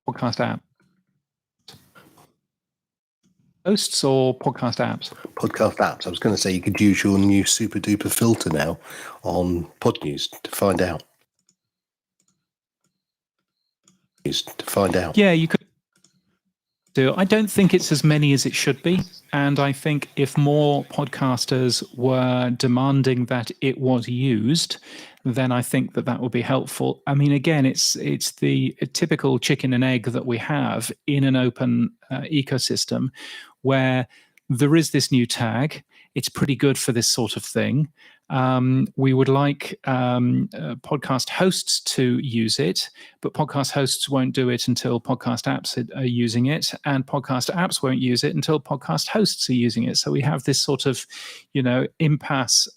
Podcast app. Hosts or podcast apps? Podcast apps. I was going to say you could use your new super duper filter now on Pod News to find out. Yeah, you could do. I don't think it's as many as it should be. And I think if more podcasters were demanding that it was used, then I think that would be helpful. I mean, again, it's the typical chicken and egg that we have in an open ecosystem where there is this new tag. It's pretty good for this sort of thing. We would like podcast hosts to use it, but podcast hosts won't do it until podcast apps are using it, and podcast apps won't use it until podcast hosts are using it. So we have this sort of, impasse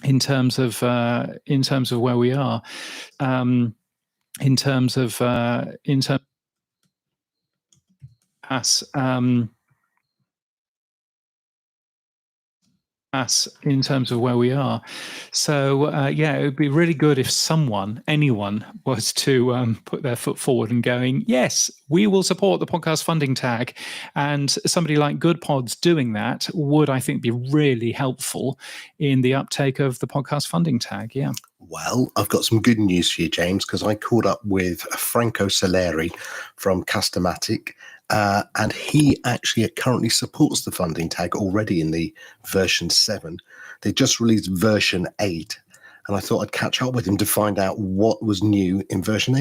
in terms of where we are, in terms of where we are. So yeah, it would be really good if anyone was to put their foot forward and going, yes, we will support the podcast funding tag. And somebody like Good Pods doing that would, I think, be really helpful in the uptake of the podcast funding tag. Yeah. Well, I've got some good news for you, James, because I caught up with Franco Soleri from Customatic. And he actually currently supports the funding tag already in the version 7. They just released version 8. And I thought I'd catch up with him to find out what was new in version 8.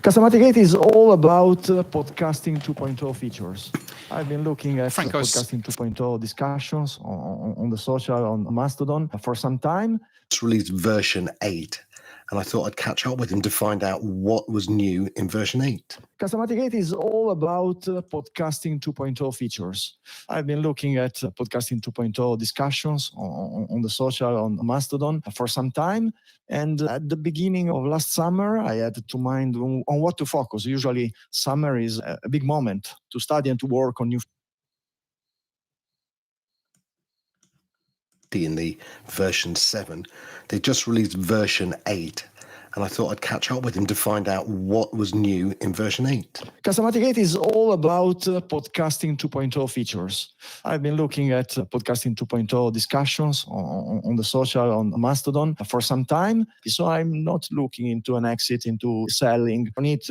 Customatic 8 is all about podcasting 2.0 features. I've been looking at podcasting 2.0 discussions on the social, on Mastodon for some time. It's released version 8. And I thought I'd catch up with him to find out what was new in version 8. Customatic 8 is all about podcasting 2.0 features. I've been looking at podcasting 2.0 discussions on the social, on Mastodon for some time. And at the beginning of last summer, I had to mind on what to focus. Usually summer is a big moment to study and to work on new in the version 7. They just released version 8. And I thought I'd catch up with him to find out what was new in version 8. Customatic 8 is all about podcasting 2.0 features. I've been looking at podcasting 2.0 discussions on the social, on Mastodon for some time. So I'm not looking into an exit into selling on it.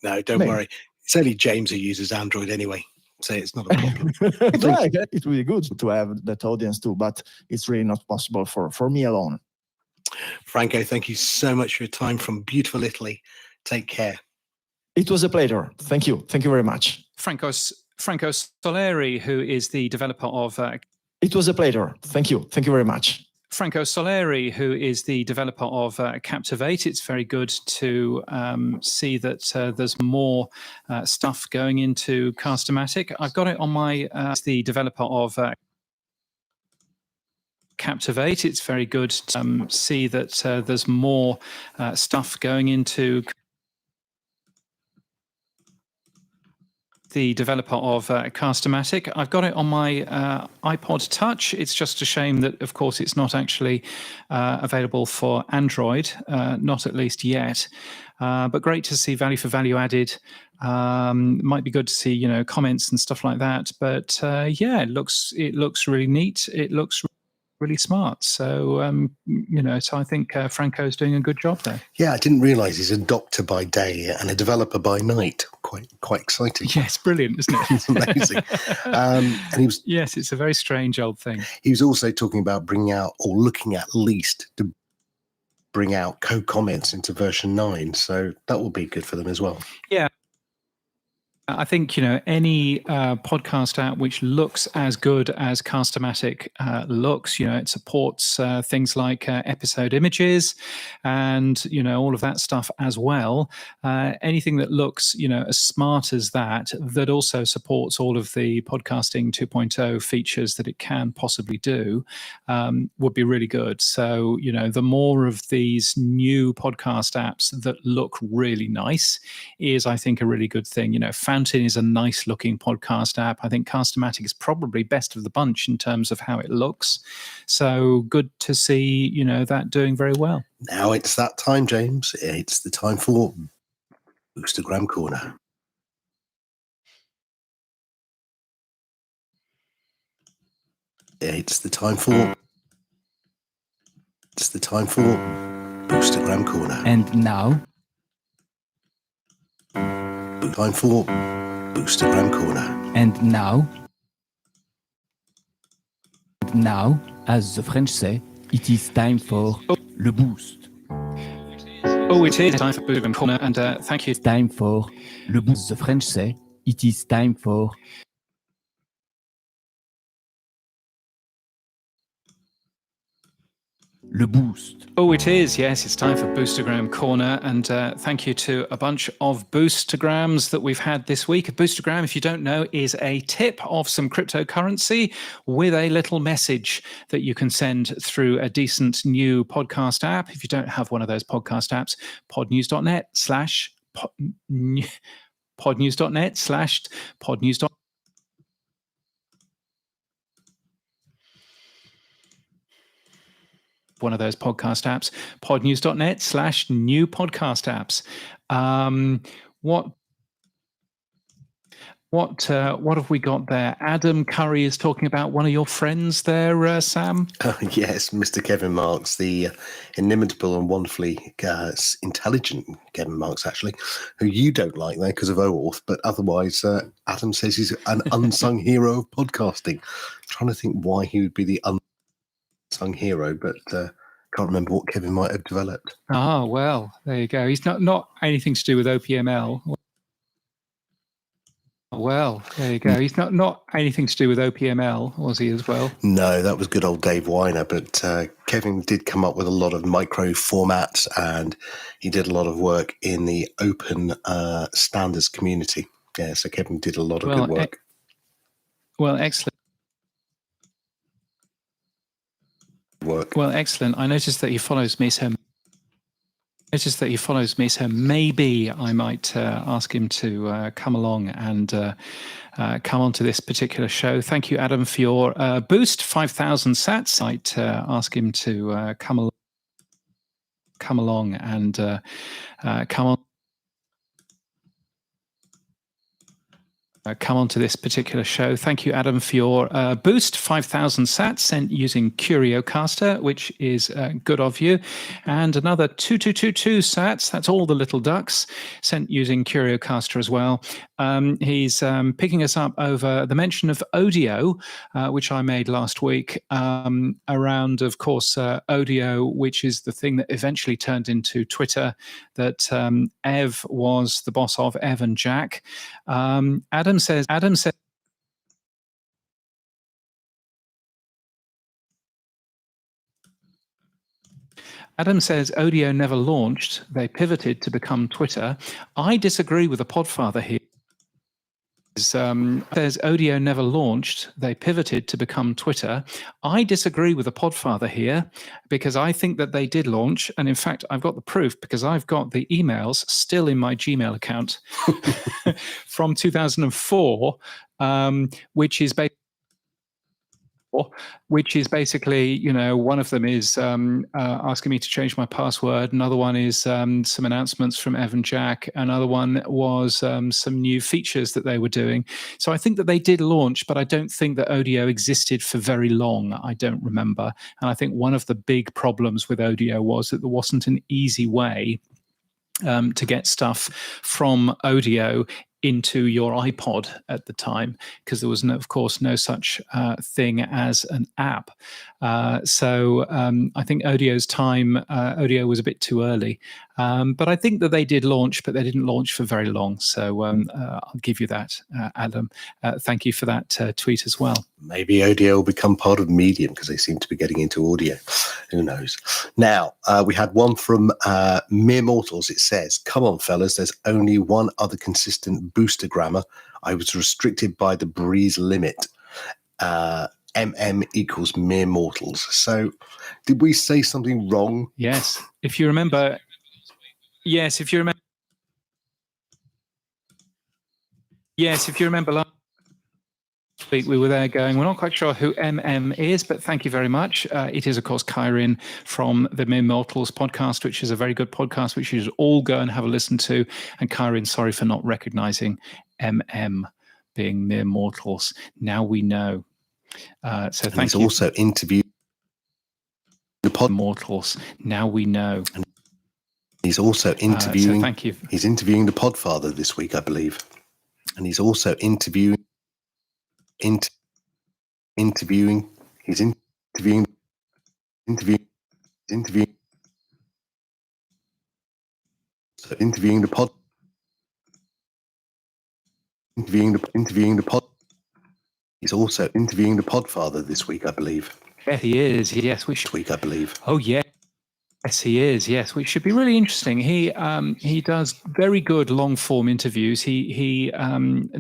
No, don't worry. It's only James who uses Android anyway. So it's not a problem. It would be good to have that audience too, but it's really not possible for me alone. Franco, thank you so much for your time from beautiful Italy. Take care. It was a pleasure. Thank you. Thank you very much. Franco Soleri, who is the developer of... It was a pleasure. Thank you. Thank you very much. Franco Soleri, who is the developer of Captivate. It's very good to see that there's more stuff going into Cast-O-Matic. I've got it on my the developer of Captivate. It's very good to see that there's more stuff going into the developer of Cast-O-Matic. I've got it on my iPod Touch. It's just a shame that, of course, it's not actually available for Android, not at least yet. But great to see value for value added. Might be good to see, comments and stuff like that. But yeah, it looks really neat. It looks really smart. So, so I think Franco's doing a good job there. Yeah, I didn't realise he's a doctor by day and a developer by night. Quite exciting. Yeah, it's brilliant, isn't it? It's amazing. And he was yes, it's a very strange old thing. He was also talking about bringing out, or looking at least to bring out code comments into version 9. So that will be good for them as well. Yeah. I think, any podcast app which looks as good as Cast-O-Matic looks, it supports things like episode images and, all of that stuff as well. Anything that looks, as smart as that also supports all of the podcasting 2.0 features that it can possibly do would be really good. So, the more of these new podcast apps that look really nice is, I think, a really good thing. Fountain is a nice looking podcast app. I think Cast-O-Matic is probably best of the bunch in terms of how it looks. So good to see, that doing very well. Now it's that time, James. It's the time for Boostergram Corner. It's the time for Boostergram Corner. And now, time for Boostergram Corner. And now, as the French say, it is time for le boost. Oh, it is time for Boostergram Corner, and thank you. It's time for le boost. The French say, it is time for le boost. Oh, it is. Yes, it's time for Boostergram Corner. And thank you to a bunch of Boostergrams that we've had this week. A Boostergram, if you don't know, is a tip of some cryptocurrency with a little message that you can send through a decent new podcast app. If you don't have one of those podcast apps, podnews.net/podnews.net/podnews. One of those podcast apps, podnews.net/new podcast apps. What have we got there? Adam Curry is talking about one of your friends there, Sam. Yes, Mr. Kevin Marks, the inimitable and wonderfully intelligent Kevin Marks, actually, who you don't like there because of OAuth, but otherwise, Adam says he's an unsung hero of podcasting. I'm trying to think why he would be the unsung hero, but can't remember what Kevin might have developed. Ah, well, there you go. He's not anything to do with OPML. Well, there you go. He's not anything to do with OPML, was he, as well? No, that was good old Dave Weiner, but Kevin did come up with a lot of micro formats, and he did a lot of work in the open standards community. Yeah, so Kevin did a lot of good work. Excellent. Well, excellent. I noticed that he follows me, so maybe I might ask him to come along and come onto this particular show. Thank you, Adam, for your boost, 5,000 sats. I might ask him to come along and come on to this particular show. Thank you, Adam, for your boost, 5,000 sats sent using CurioCaster, which is good of you. And another 2222 sats, that's all the little ducks, sent using CurioCaster as well. He's picking us up over the mention of Odeo, which I made last week, around, of course, Odeo, which is the thing that eventually turned into Twitter that Ev was the boss of, Ev and Jack. Adam says, Adam says audio never launched. They pivoted to become Twitter. I disagree with the Podfather here. Says audio never launched. They pivoted to become Twitter. I disagree with the Podfather here because I think that they did launch. And in fact, I've got the proof because I've got the emails still in my Gmail account from 2004, which is basically, you know, one of them is asking me to change my password. Another one is some announcements from Evan Jack. Another one was some new features that they were doing. So I think that they did launch, but I don't think that Audio existed for very long. I don't remember. And I think one of the big problems with Audio was that there wasn't an easy way to get stuff from Audio into your iPod at the time, because there was, no, of course, no such thing as an app. So I think Audio's time, Audio was a bit too early. But I think that they did launch, but they didn't launch for very long. So I'll give you that, Adam. Thank you for that tweet as well. Maybe Audio will become part of Medium because they seem to be getting into audio. Who knows? Now, we had one from Mere Mortals. It says, come on, fellas, there's only one other consistent booster grammar. I was restricted by the breeze limit. MM equals Mere Mortals. So did we say something wrong? Yes. If you remember... Yes, if you remember last week, we were there going, we're not quite sure who MM is, but thank you very much. It is, of course, Kyrin from the Mere Mortals podcast, which is a very good podcast, which you should all go and have a listen to. And Kyrin, sorry for not recognizing MM being Mere Mortals. Now we know. So thank you. He's also interviewed the pod Mortals. Now we know. He's also interviewing. So thank you. He's interviewing the Podfather this week, I believe, and he's also interviewing. He's interviewing the pod. He's also interviewing the Podfather this week, I believe. Yeah, he is. Yes, This week, I believe. Oh, yeah. Yes, he is. Yes, which should be really interesting. He does very good long form interviews. He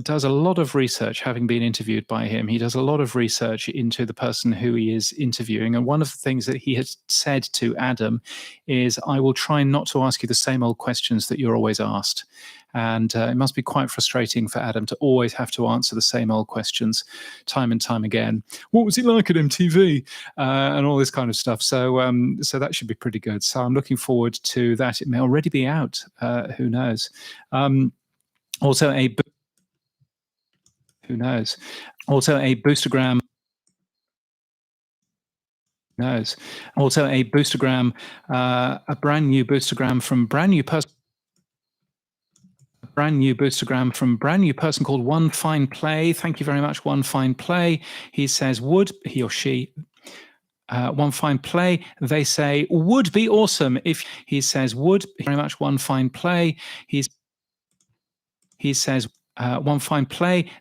does a lot of research, having been interviewed by him. He does a lot of research into the person who he is interviewing. And one of the things that he has said to Adam is, I will try not to ask you the same old questions that you're always asked. And it must be quite frustrating for Adam to always have to answer the same old questions time and time again. What was it like at MTV? And all this kind of stuff. So so that should be pretty good. So I'm looking forward to that. It may already be out. Who knows? Also a boostergram. Knows. Also a boostergram, a brand new boostergram from brand new person called One Fine Play. Thank you very much, One Fine Play. He says, he or she, One Fine Play, they say, would be awesome if, he says, very much One Fine Play. He says, One Fine Play,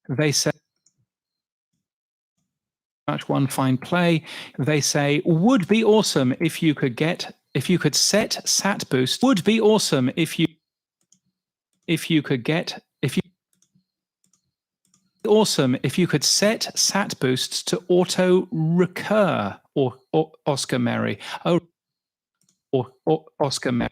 they say, much One Fine Play, they say, would be awesome if you could set sat boost, would be awesome if you could set sat boosts to auto recur, or Oscar Mary. Oh, or Oscar Mary.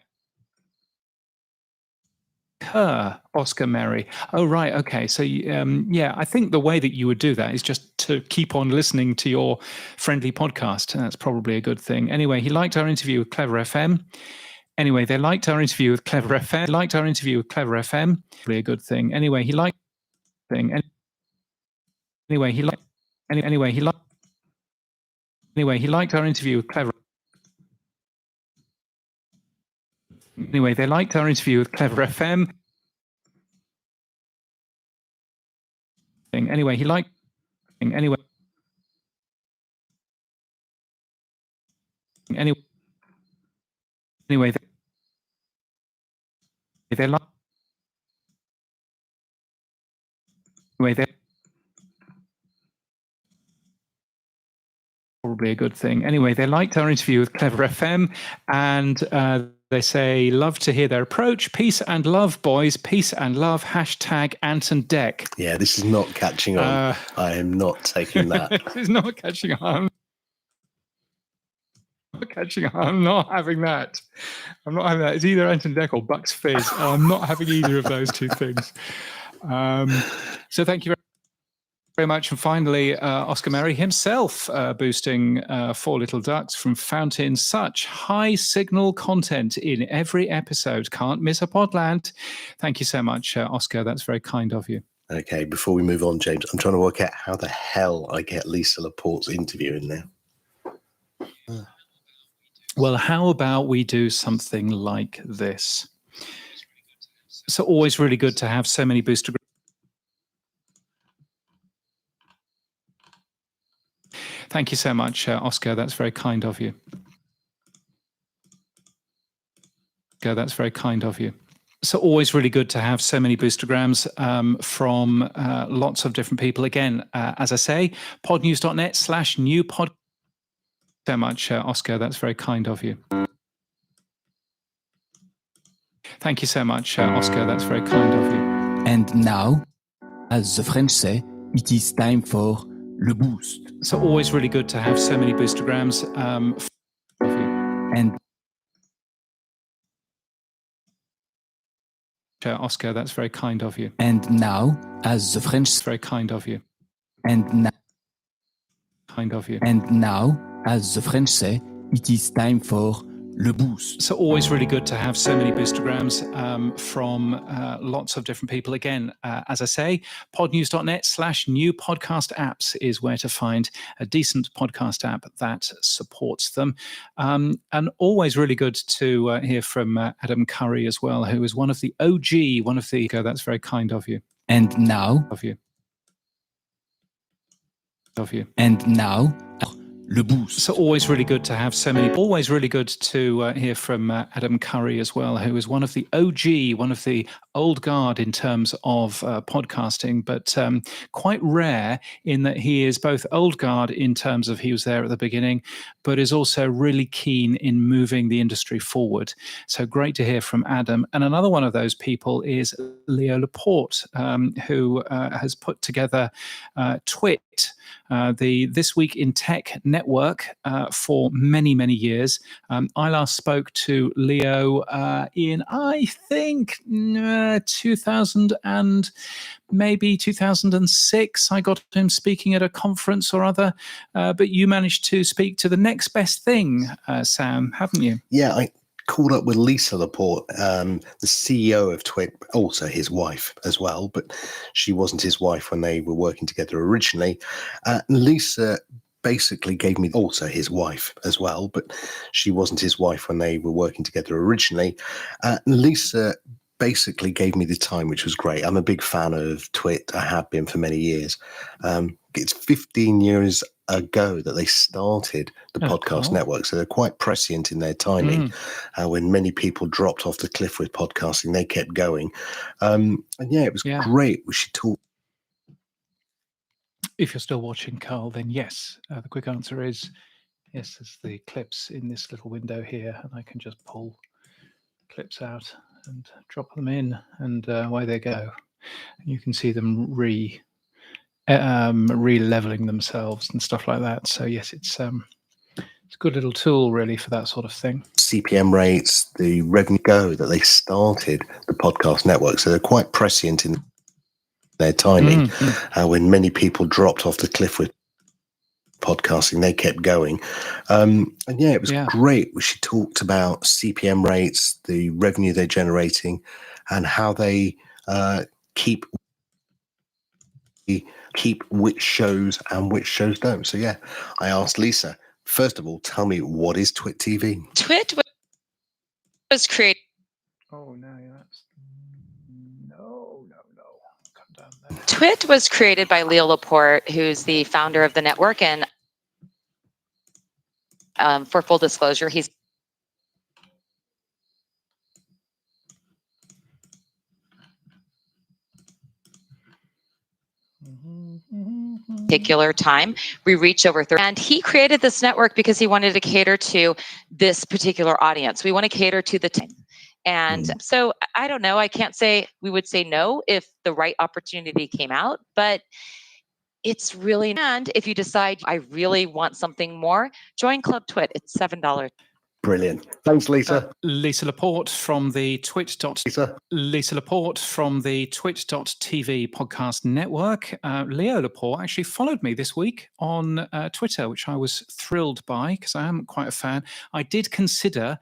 Oscar Mary. Oh, right. Okay. So, yeah, I think the way that you would do that is just to keep on listening to your friendly podcast. That's probably a good thing. Anyway, he liked our interview with Clever FM. Anyway, they liked our interview with Clever FM. Probably a good thing. Anyway, he liked thing. Anyway, he liked our interview with Clever. Anyway, they liked our interview with Clever FM. Anyway, he liked. Anyway. Anyway, they liked. Anyway, probably a good thing. Anyway, they liked our interview with Clever FM, and they say, love to hear their approach. Peace and love, boys. Peace and love. Hashtag Anton Deck. Yeah, this is not catching on. I am not taking that. This is not catching on. I'm not having that. I'm not having that. It's either Anton Deck or Bucks Fizz. I'm not having either of those two things. So thank you very much. And finally, Oscar Merry himself boosting Four Little Ducks from Fountain. Such high signal content in every episode. Can't miss a Podland. Thank you so much, Oscar. That's very kind of you. Okay, before we move on, James, I'm trying to work out how the hell I get Lisa Laporte's interview in there. Well, how about we do something like this? So always really good to have so many booster. Thank you so much, Oscar. That's very kind of you. That's very kind of you. So always really good to have so many boostergrams from lots of different people. Again, as I say, podnews.net/new-pod. So much, Oscar. That's very kind of you. Thank you so much, Oscar. That's very kind of you. And now, as the French say, it is time for le boost. So always really good to have so many boostergrams of you. And Oscar, that's very kind of you. and now, as the French It's very kind of you. and now, Kind of you. and now, as the French say, it is time for le boost. So always really good to have so many boostergrams from lots of different people. Again, as I say, podnews.net/new-podcast apps is where to find a decent podcast app that supports them. And always really good to hear from Adam Curry as well, who is one of the OG, one of the... That's very kind of you. And now, Of you. Of you. and now, le boost. So always really good to have so many. Always really good to hear from Adam Curry as well, who is one of the OG, one of the old guard in terms of podcasting, but quite rare in that he is both old guard in terms of he was there at the beginning, but is also really keen in moving the industry forward. So great to hear from Adam. And another one of those people is Leo Laporte, who has put together Twit, the This Week in Tech network for many, many years. I last spoke to Leo in, I think, 2000 and maybe 2006. I got him speaking at a conference or other, but you managed to speak to the next best thing, Sam, haven't you? Yeah, I called up with Lisa Laporte, the CEO of Twit, also his wife as well, but she wasn't his wife when they were working together originally. Lisa basically gave me, also his wife as well, but she wasn't his wife when they were working together originally. Lisa basically gave me the time, which was great. I'm a big fan of Twit. I have been for many years. It's 15 years ago that they started the podcast network, so they're quite prescient in their timing. When many people dropped off the cliff with podcasting, they kept going. And yeah, it was great. We should talk. If you're still watching, Carl, then yes. The quick answer is yes, there's the clips in this little window here, and I can just pull clips out and drop them in, and away they go. And you can see them re-leveling themselves and stuff like that. So yes, it's a good little tool really for that sort of thing. CPM rates, the revenue go that they started the podcast network, so they're quite prescient in their timing. When many people dropped off the cliff with podcasting, they kept going. And yeah, it was great. She talked about CPM rates, the revenue they're generating, and how they keep which shows and which shows don't. So yeah, I asked Lisa, first of all, tell me, what is Twit TV? Twit was created. Oh no, that's no. Come down there. Twit was created by Leo Laporte, who's the founder of the network, and for full disclosure, he's particular time. We reach over 30, and he created this network because he wanted to cater to this particular audience. We want to cater to the time. And so I don't know, I can't say we would say no if the right opportunity came out, but it's really, and if you decide I really want something more, join Club Twit. It's $7. Brilliant. Thanks, Lisa. Lisa Laporte from the Lisa. Lisa Laporte from the twit.tv podcast network. Leo Laporte actually followed me this week on Twitter, which I was thrilled by because I am quite a fan. I did consider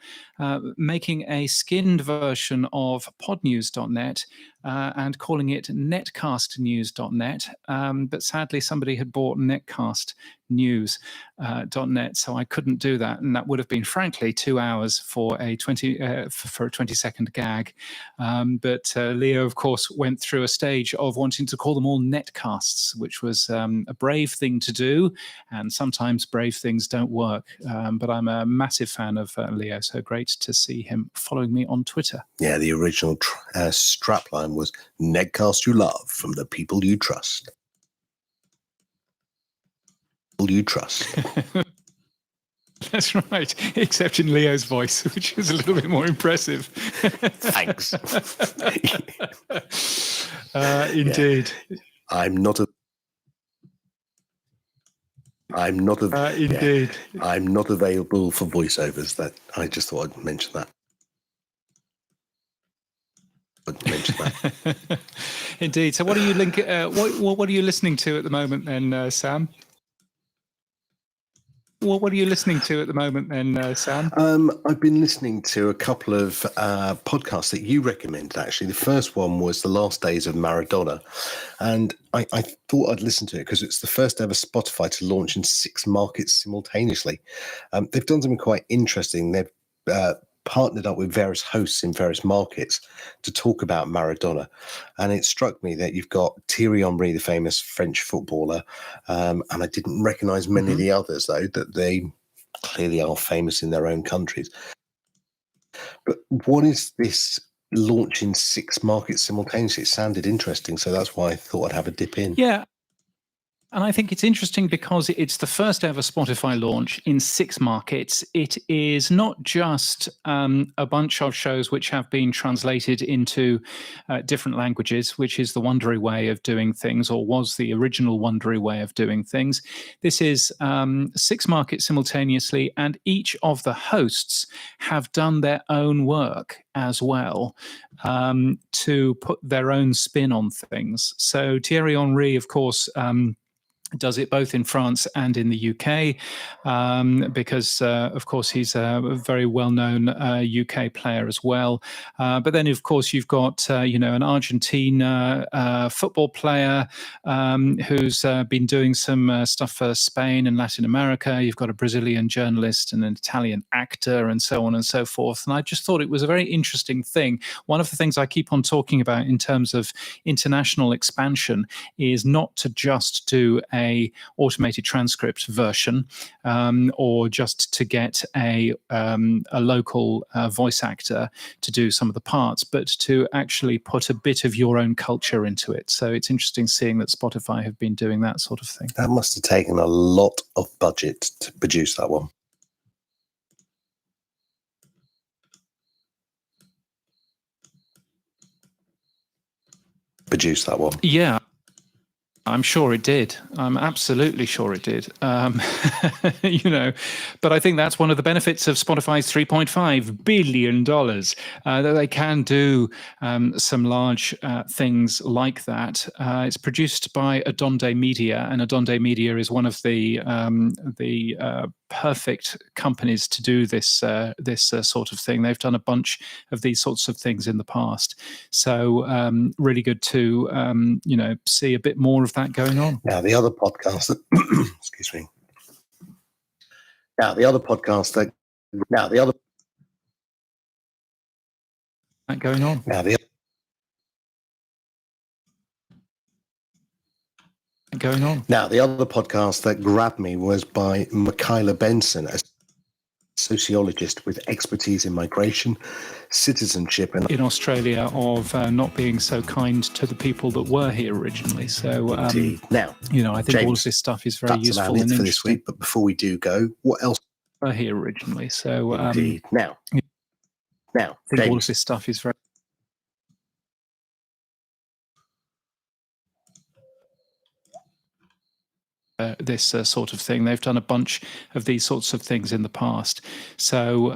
making a skinned version of podnews.net and calling it netcastnews.net. But sadly, somebody had bought netcastnews.net, so I couldn't do that. And that would have been, frankly, 2 hours for a 20-second gag. But Leo, of course, went through a stage of wanting to call them all netcasts, which was a brave thing to do. And sometimes brave things don't work. But I'm a massive fan of Leo, so great to see him following me on Twitter. Yeah, the original strapline was Netcast you love from the people you trust. People you trust. That's right, except in Leo's voice, which is a little bit more impressive. Thanks. Indeed. Yeah. I'm not indeed. I'm not available for voiceovers. That I just thought I'd mention that. Indeed. So, what are you what are you listening to at the moment, then, Sam? What are you listening to at the moment, then, Sam? I've been listening to a couple of podcasts that you recommended, actually. The first one was The Last Days of Maradona. And I thought I'd listen to it because it's the first ever Spotify to launch in 6 markets simultaneously. They've done something quite interesting. They've partnered up with various hosts in various markets to talk about Maradona. And it struck me that you've got Thierry Henry, the famous French footballer, and I didn't recognize many of the others, though, that they clearly are famous in their own countries. But what is this launch in 6 markets simultaneously? It sounded interesting, so that's why I thought I'd have a dip in. Yeah. And I think it's interesting because it's the first ever Spotify launch in 6 markets. It is not just a bunch of shows which have been translated into different languages, which is the Wondery way of doing things, or was the original Wondery way of doing things. This is 6 markets simultaneously, and each of the hosts have done their own work as well to put their own spin on things. So Thierry Henry, of course, does it both in France and in the UK because, of course, he's a very well-known UK player as well. But then, of course, you've got, an Argentine football player who's been doing some stuff for Spain and Latin America. You've got a Brazilian journalist and an Italian actor and so on and so forth. And I just thought it was a very interesting thing. One of the things I keep on talking about in terms of international expansion is not to just do a automated transcript version or just to get a local voice actor to do some of the parts, but to actually put a bit of your own culture into it. So it's interesting seeing that Spotify have been doing that sort of thing. That must have taken a lot of budget to produce that one. Yeah. I'm sure it did. I'm absolutely sure it did. But I think that's one of the benefits of Spotify's $3.5 billion, that they can do some large things like that. It's produced by Adonde Media, and Adonde Media is one of the perfect companies to do this sort of thing. They've done a bunch of these sorts of things in the past. So really good to see a bit more of that going on. Now the other podcast that excuse me. Now the other podcast that going on. Now the other podcast that grabbed me was by Michaela Benson, a sociologist with expertise in migration, citizenship, and in Australia of not being so kind to the people that were here originally. So, indeed. Now, I think all of James, this stuff is very that's useful about it and for this interesting. week. But before we do go, what else? Were here originally. So, Indeed. Now, I think all of James, this stuff is very. This sort of thing. They've done a bunch of these sorts of things in the past. So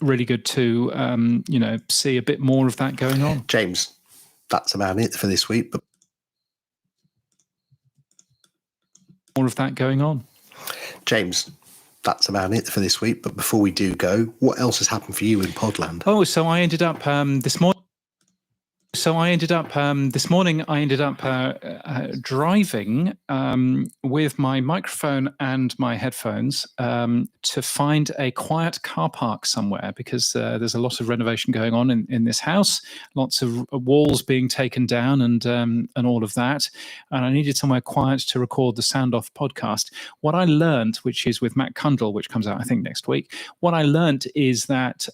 really good to, see a bit more of that going on. James, that's about it for this week. But More of that going on. James, that's about it for this week. But before we do go, what else has happened for you in Podland? Oh, so I ended up this morning. This morning. I ended up driving with my microphone and my headphones to find a quiet car park somewhere, because there's a lot of renovation going on in this house. Lots of walls being taken down and all of that. And I needed somewhere quiet to record the Sound Off podcast. What I learned, which is with Matt Cundall, which comes out I think next week. What I learned is that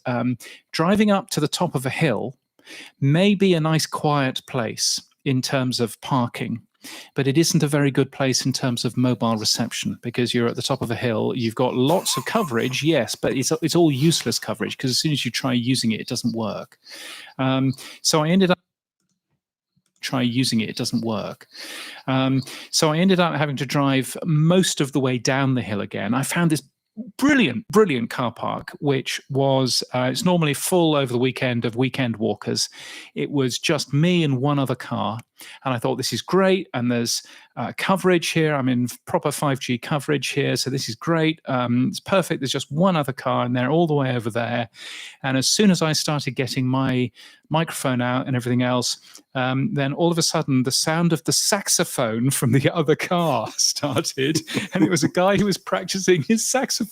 driving up to the top of a hill may be a nice quiet place in terms of parking, but it isn't a very good place in terms of mobile reception, because you're at the top of a hill. You've got lots of coverage, yes, but it's all useless coverage, because as soon as you try using it, it doesn't work. So I ended up having to drive most of the way down the hill again. I found this brilliant car park, which was it's normally full over the weekend of weekend walkers. It was just me and one other car, and I thought, this is great, and there's coverage here. I'm in proper 5G coverage here, so this is great. It's perfect. There's just one other car, and they're all the way over there. And as soon as I started getting my microphone out and everything else, then all of a sudden the sound of the saxophone from the other car started, and it was a guy who was practicing his saxophone.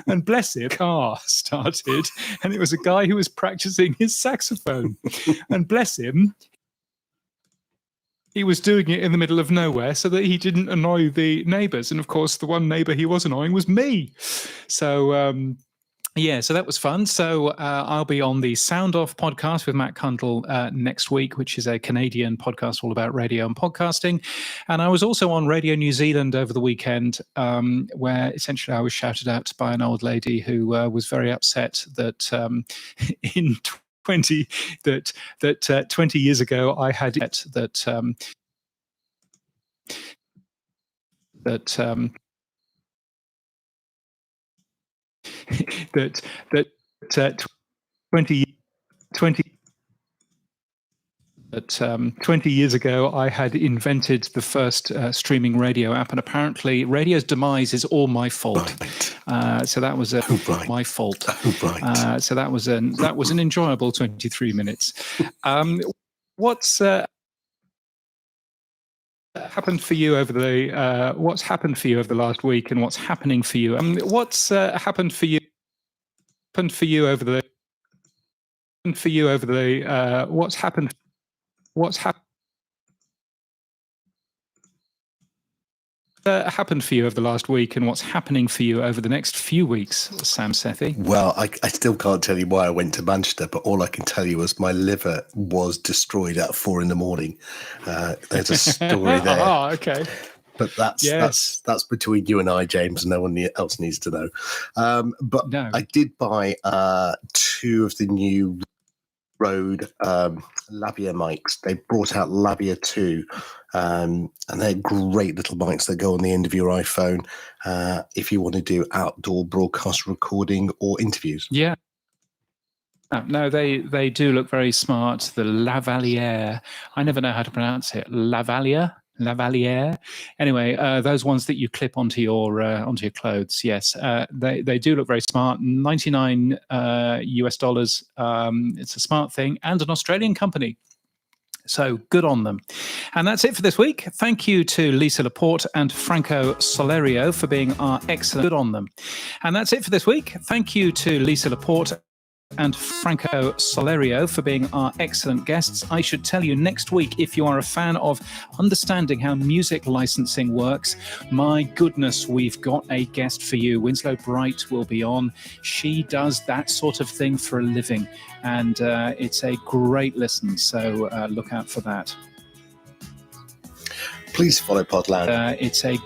And bless him, car started, and it was a guy who was practicing his saxophone. And bless him, he was doing it in the middle of nowhere so that he didn't annoy the neighbours. And of course, the one neighbour he was annoying was me. So so that was fun. So I'll be on the Sound Off podcast with Matt Cundall next week, which is a Canadian podcast all about radio and podcasting. And I was also on Radio New Zealand over the weekend, where essentially I was shouted at by an old lady who was very upset that in 20 years ago I had that 20 years ago I had invented the first streaming radio app, and apparently radio's demise is all my fault. Right. So that was my fault. Right. So that was an enjoyable 23 minutes. What's happened for you over the last week, and what's happening for you? What's happened for you over the what's happened for you over the last week, and what's happening for you over the next few weeks, Sam Sethi? Well, I still can't tell you why I went to Manchester, but all I can tell you was my liver was destroyed at 4 a.m. There's a story there. Oh, okay. But that's between you and I, James. No one else needs to know. But no. I did buy 2 of the new Rode Lavia mics. They brought out Lavia 2, and they're great little mics that go on the end of your iPhone if you want to do outdoor broadcast recording or interviews. Yeah. No, they do look very smart. The Lavalier. I never know how to pronounce it. Lavalier. Anyway, those ones that you clip onto your clothes. Yes, they do look very smart. $99 US. It's a smart thing, and an Australian company. So good on them. And that's it for this week. Thank you to Lisa Laporte and Franco Solerio for being our excellent. Good on them. And that's it for this week. Thank you to Lisa Laporte and Franco Solerio for being our excellent guests. I should tell you, next week, if you are a fan of understanding how music licensing works, my goodness, we've got a guest for you. Winslow Bright will be on. She does that sort of thing for a living, and it's a great listen, so look out for that. Please follow Podland. It's a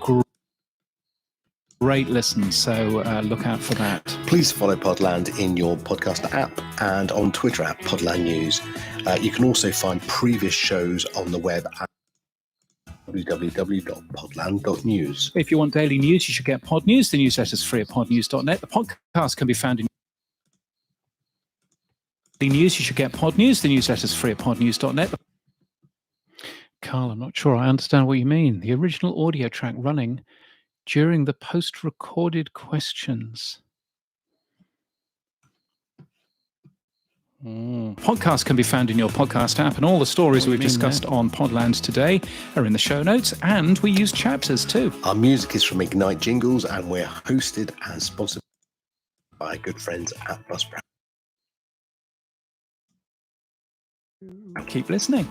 great listen, so look out for that. Please follow Podland in your podcast app and on Twitter at Podland News. You can also find previous shows on the web at www.podland.news. If you want daily news, you should get Pod News. The newsletter's free at podnews.net. The podcast can be found in daily news. You should get Pod News. The newsletter's free at podnews.net. Carl, I'm not sure I understand what you mean. The original audio track running during the post-recorded questions. Podcast can be found in your podcast app, and all the stories we've discussed on Podland today are in the show notes, and we use chapters too. Our music is from Ignite Jingles, and we're hosted and sponsored by good friends at Buzzsprout. Keep listening.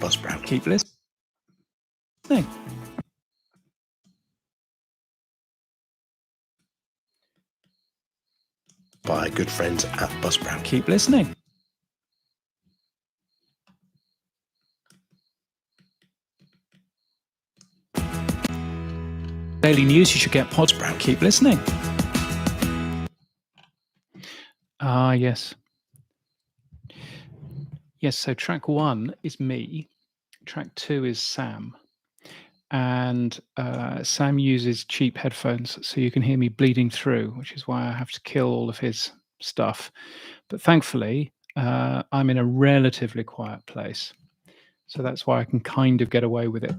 Buzzsprout. Keep listening. By good friends at Buzzsprout. Keep listening. Daily news, you should get Podsprout. Keep listening. Ah, yes. Yes, so track 1 is me. Track 2 is Sam. And Sam uses cheap headphones, so you can hear me bleeding through, which is why I have to kill all of his stuff. But thankfully, I'm in a relatively quiet place. So that's why I can kind of get away with it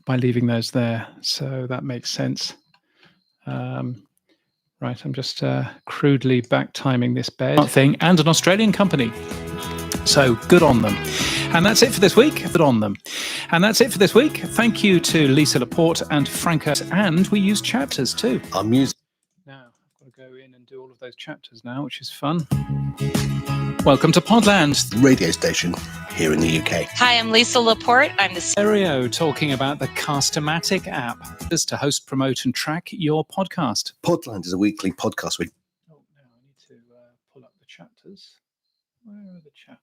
by leaving those there. So that makes sense. Right, I'm just crudely back-timing this bed thing, and an Australian company. So good on them. And that's it for this week. Good on them. And that's it for this week. Thank you to Lisa Laporte and Franco. And we use chapters too. Our music. Now, I've got to go in and do all of those chapters now, which is fun. Welcome to Podland, Radio station here in the UK. Hi, I'm Lisa Laporte. I'm the Stereo, talking about the Castamatic app to host, promote, and track your podcast. Podland is a weekly podcast with. Oh, now I need to pull up the chapters. Where are the chapters?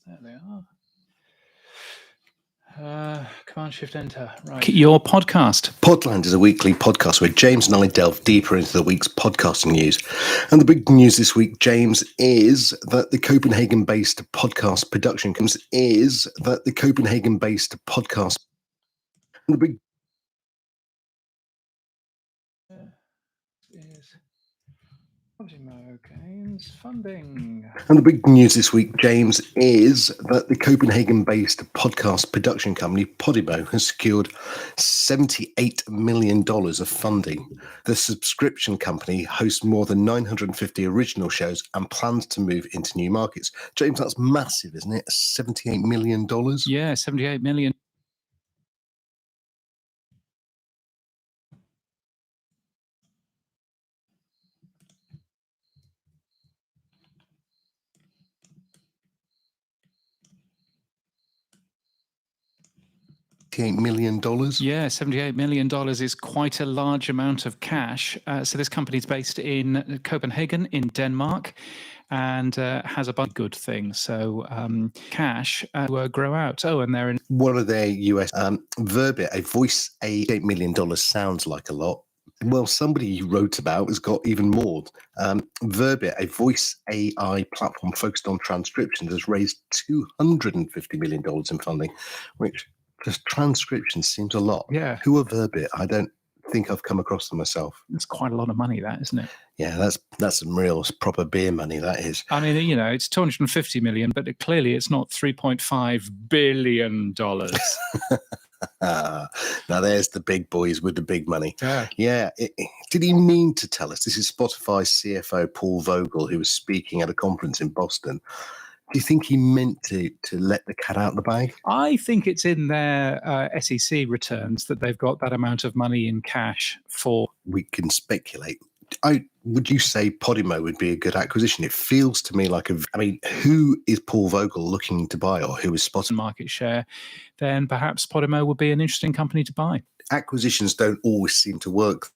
There they are. Command Shift Enter. Right. Your podcast. Podland is a weekly podcast where James and I delve deeper into the week's podcasting news. And the big news this week, James, is that the Copenhagen-based podcast production And the big Games funding. And the big news this week, James, is that the Copenhagen-based podcast production company Podimo has secured $78 million of funding. The subscription company hosts more than 950 original shows and plans to move into new markets. James, that's massive, isn't it? $78 million? Yeah, 78 million. $78 million? Yeah, $78 million is quite a large amount of cash. So this company is based in Copenhagen in Denmark and has a bunch of good things. So cash grow out. Oh, and they're in... One of their US Verbit, a voice $8 million sounds like a lot. Well, somebody you wrote about has got even more. Verbit, a voice AI platform focused on transcription, has raised $250 million in funding, which just transcription seems a lot. Yeah. Who are Verbit? I don't think I've come across them myself. It's quite a lot of money, that, isn't it? Yeah, that's some real proper beer money, that is. I mean, you know, it's 250 million, but clearly it's not $3.5 billion. Now there's the big boys with the big money. Yeah. Did he mean to tell us? This is Spotify's CFO Paul Vogel, who was speaking at a conference in Boston. Do you think he meant to let the cat out of the bag? I think it's in their SEC returns that they've got that amount of money in cash for. We can speculate. Would you say Podimo would be a good acquisition? It feels to me like who is Paul Vogel looking to buy, or who is Spotify? Market share, then perhaps Podimo would be an interesting company to buy. Acquisitions don't always seem to work.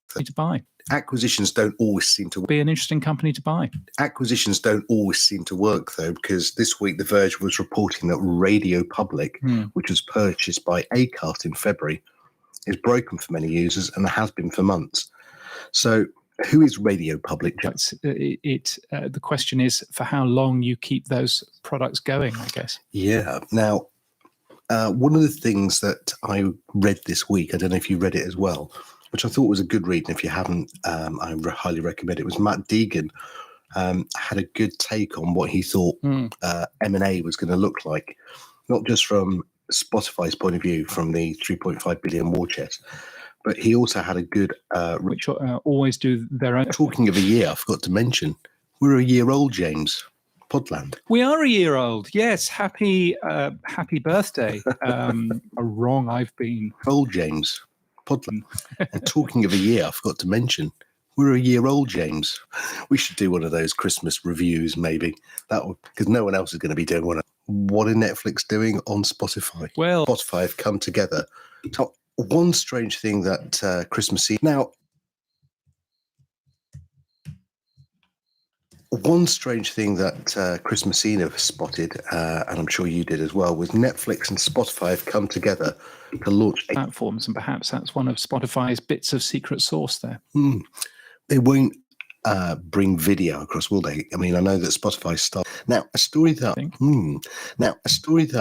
Acquisitions don't always seem to be an interesting company to buy. Acquisitions don't always seem to work, though, because this week The Verge was reporting that Radio Public, which was purchased by Acast in February, is broken for many users and has been for months. So who is Radio Public? The question is for how long you keep those products going, I guess. Yeah. Now, one of the things that I read this week, I don't know if you read it as well, which I thought was a good read, and if you haven't, I highly recommend it, was Matt Deegan had a good take on what he thought M&A was going to look like, not just from Spotify's point of view, from the 3.5 billion war chest, but he also had a good... which always do their own... Talking of a year, I forgot to mention, we're a year old, James. Podland. We are a year old. Yes, happy birthday. Wrong I've been. Old James. Podland. And talking of a year, I forgot to mention, we're a year old, James. We should do one of those Christmas reviews, maybe. That would, because no one else is going to be doing one. What is Netflix doing on Spotify? Well, Spotify have come together. One strange thing that Christmas Eve. Now, one strange thing that Chris Messina spotted, and I'm sure you did as well, was Netflix and Spotify have come together to launch platforms, and perhaps that's one of Spotify's bits of secret sauce there. They won't bring video across, will they? I mean, I know that Spotify started. Now, a story that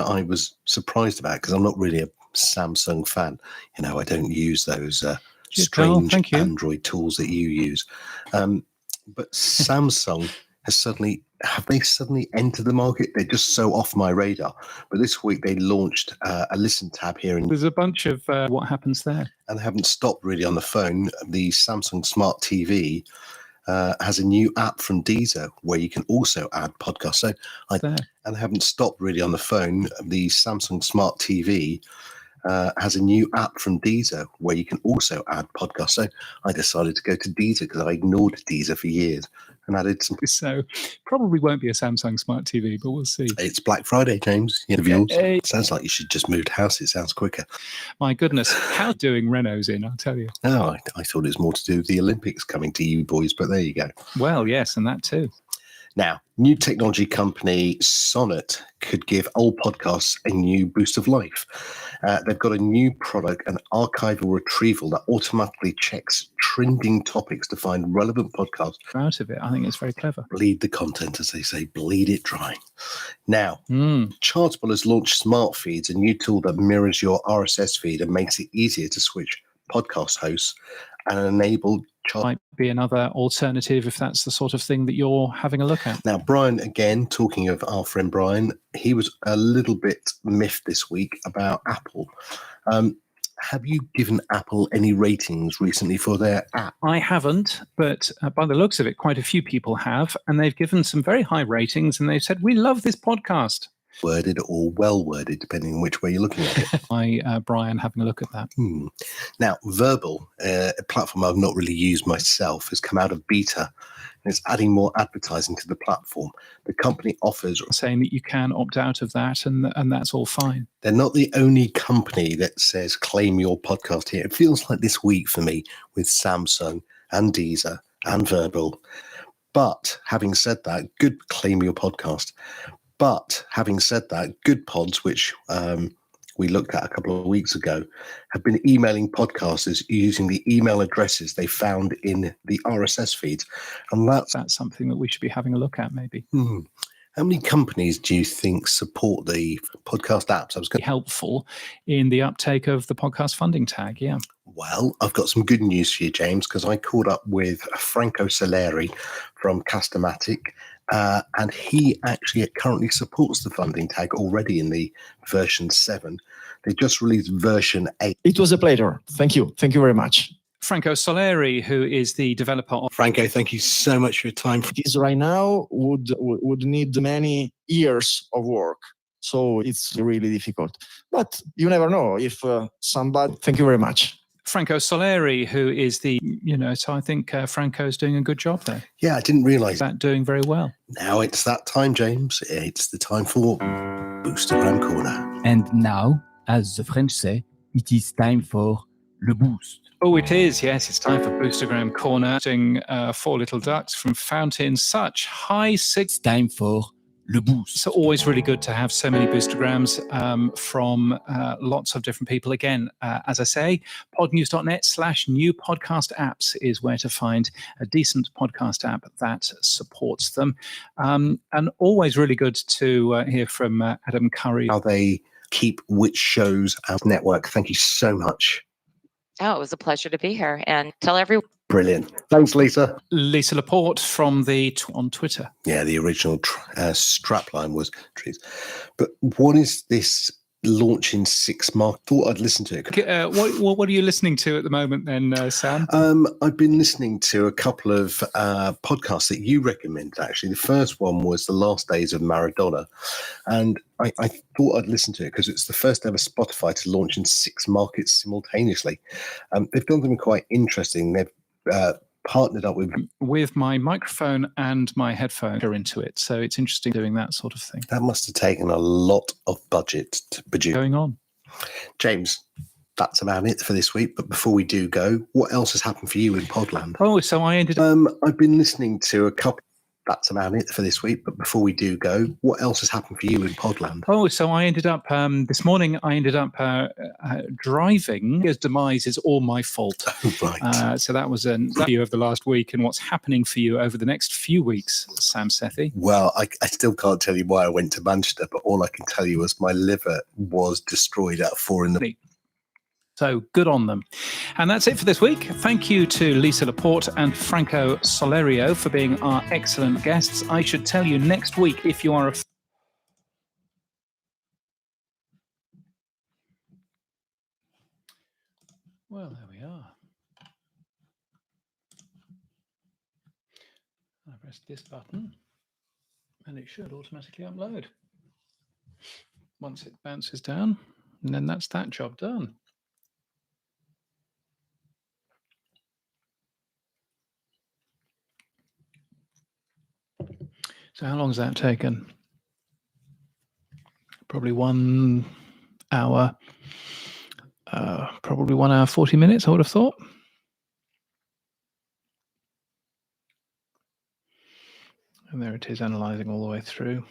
I was surprised about, because I'm not really a Samsung fan. You know, I don't use those strange Android tools that you use. But Samsung has suddenly entered the market? They're just so off my radar. But this week they launched a listen tab here. There's a bunch of what happens there. And they haven't stopped really on the phone. The Samsung Smart TV has a new app from Deezer where you can also add podcasts. And they haven't stopped really on the phone. The Samsung Smart TV has a new app from Deezer where you can also add podcasts. So I decided to go to Deezer because I ignored Deezer for years and added some. So probably won't be a Samsung Smart TV, but we'll see. It's Black Friday, James. Sounds like you should just move house. It sounds quicker. My goodness, how doing Renault's in, I'll tell you. No, I thought it was more to do with the Olympics coming to you boys, but there you go. Well, yes, and that too. Now, new technology company Sonnet could give old podcasts a new boost of life. They've got a new product, an archival retrieval that automatically checks trending topics to find relevant podcasts. Out of it, I think it's very clever. Bleed the content, as they say, bleed it dry. Now, Chartable has launched Smart Feeds, a new tool that mirrors your RSS feed and makes it easier to switch podcast hosts and enable might be another alternative if that's the sort of thing that you're having a look at. Now, Brian, again, talking of our friend Brian, he was a little bit miffed this week about Apple. Have you given Apple any ratings recently for their app? I haven't, but by the looks of it, quite a few people have, and they've given some very high ratings, and they've said, we love this podcast. Worded or well worded, depending on which way you're looking at it. Brian, having a look at that. Now, Verbal, a platform I've not really used myself, has come out of beta and it's adding more advertising to the platform. The company offers... saying that you can opt out of that and that's all fine. They're not the only company that says claim your podcast here. It feels like this week for me with Samsung and Deezer and Verbal. But having said that, good claim your podcast. But having said that, Good Pods, which we looked at a couple of weeks ago, have been emailing podcasters using the email addresses they found in the RSS feeds. And that's something that we should be having a look at, maybe. How many companies do you think support the podcast apps? I was going to be helpful in the uptake of the podcast funding tag, yeah. Well, I've got some good news for you, James, because I caught up with Franco Saleri from Customatic, and he actually currently supports the funding tag already in the version 7. They just released version 8. It was a pleasure. Thank you. Thank you very much. Franco Soleri, who is the developer of Franco, thank you so much for your time. It is right now would need many years of work. So it's really difficult. But you never know if somebody. Thank you very much. Franco Soleri, who is the, so I think Franco's doing a good job there. Yeah, I didn't realise That doing very well. Now it's that time, James. It's the time for Boostergram Corner. And now, as the French say, it is time for le boost. Oh, it is. Yes, it's time for Boostergram Corner. Doing 4 little ducks from Fountain. Such high It's time for le boost. So always really good to have so many boostergrams from lots of different people. Again, as I say, podnews.net/new podcast apps is where to find a decent podcast app that supports them. And always really good to hear from Adam Curry. How they keep which shows out network. Thank you so much. Oh, it was a pleasure to be here, and tell everyone. Brilliant. Thanks, Lisa. Lisa Laporte from on Twitter. Yeah, the original strapline was trees. But what is this launch in 6 months? Thought I'd listen to it. What are you listening to at the moment then, Sam? I've been listening to a couple of podcasts that you recommended, actually. The first one was The Last Days of Maradona. And I thought I'd listen to it because it's the first ever Spotify to launch in 6 markets simultaneously. They've done something quite interesting. They've partnered up with my microphone and my headphone are into it. So it's interesting doing that sort of thing. That must have taken a lot of budget to produce. Going on. James, that's about it for this week. But before we do go, what else has happened for you in Podland? Oh, so I ended up... I've been listening to a couple... That's about it for this week. But before we do go, what else has happened for you in Podland? Oh, so I ended up... this morning, I ended up driving. His demise is all my fault. Right. So that was a view of the last week and what's happening for you over the next few weeks, Sam Sethi. Well, I still can't tell you why I went to Manchester, but all I can tell you is my liver was destroyed at 4 in the... So good on them. And that's it for this week. Thank you to Lisa Laporte and Franco Solerio for being our excellent guests. I should tell you next week, if you are a... Well, there we are. I press this button and it should automatically upload. Once it bounces down, and then that's that job done. So how long has that taken? Probably 1 hour, probably 1 hour, 40 minutes, I would have thought. And there it is, analyzing all the way through.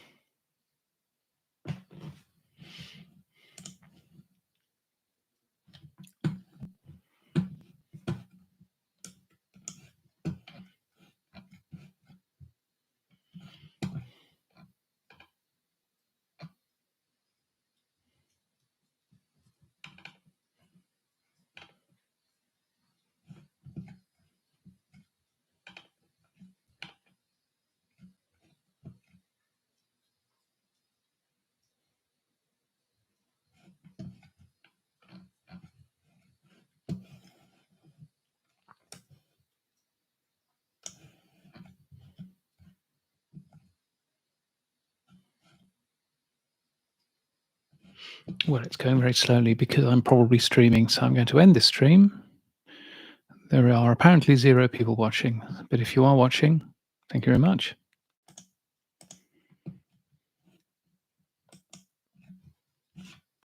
Well, it's going very slowly because I'm probably streaming, so I'm going to end this stream. There are apparently 0 people watching, but if you are watching, thank you very much.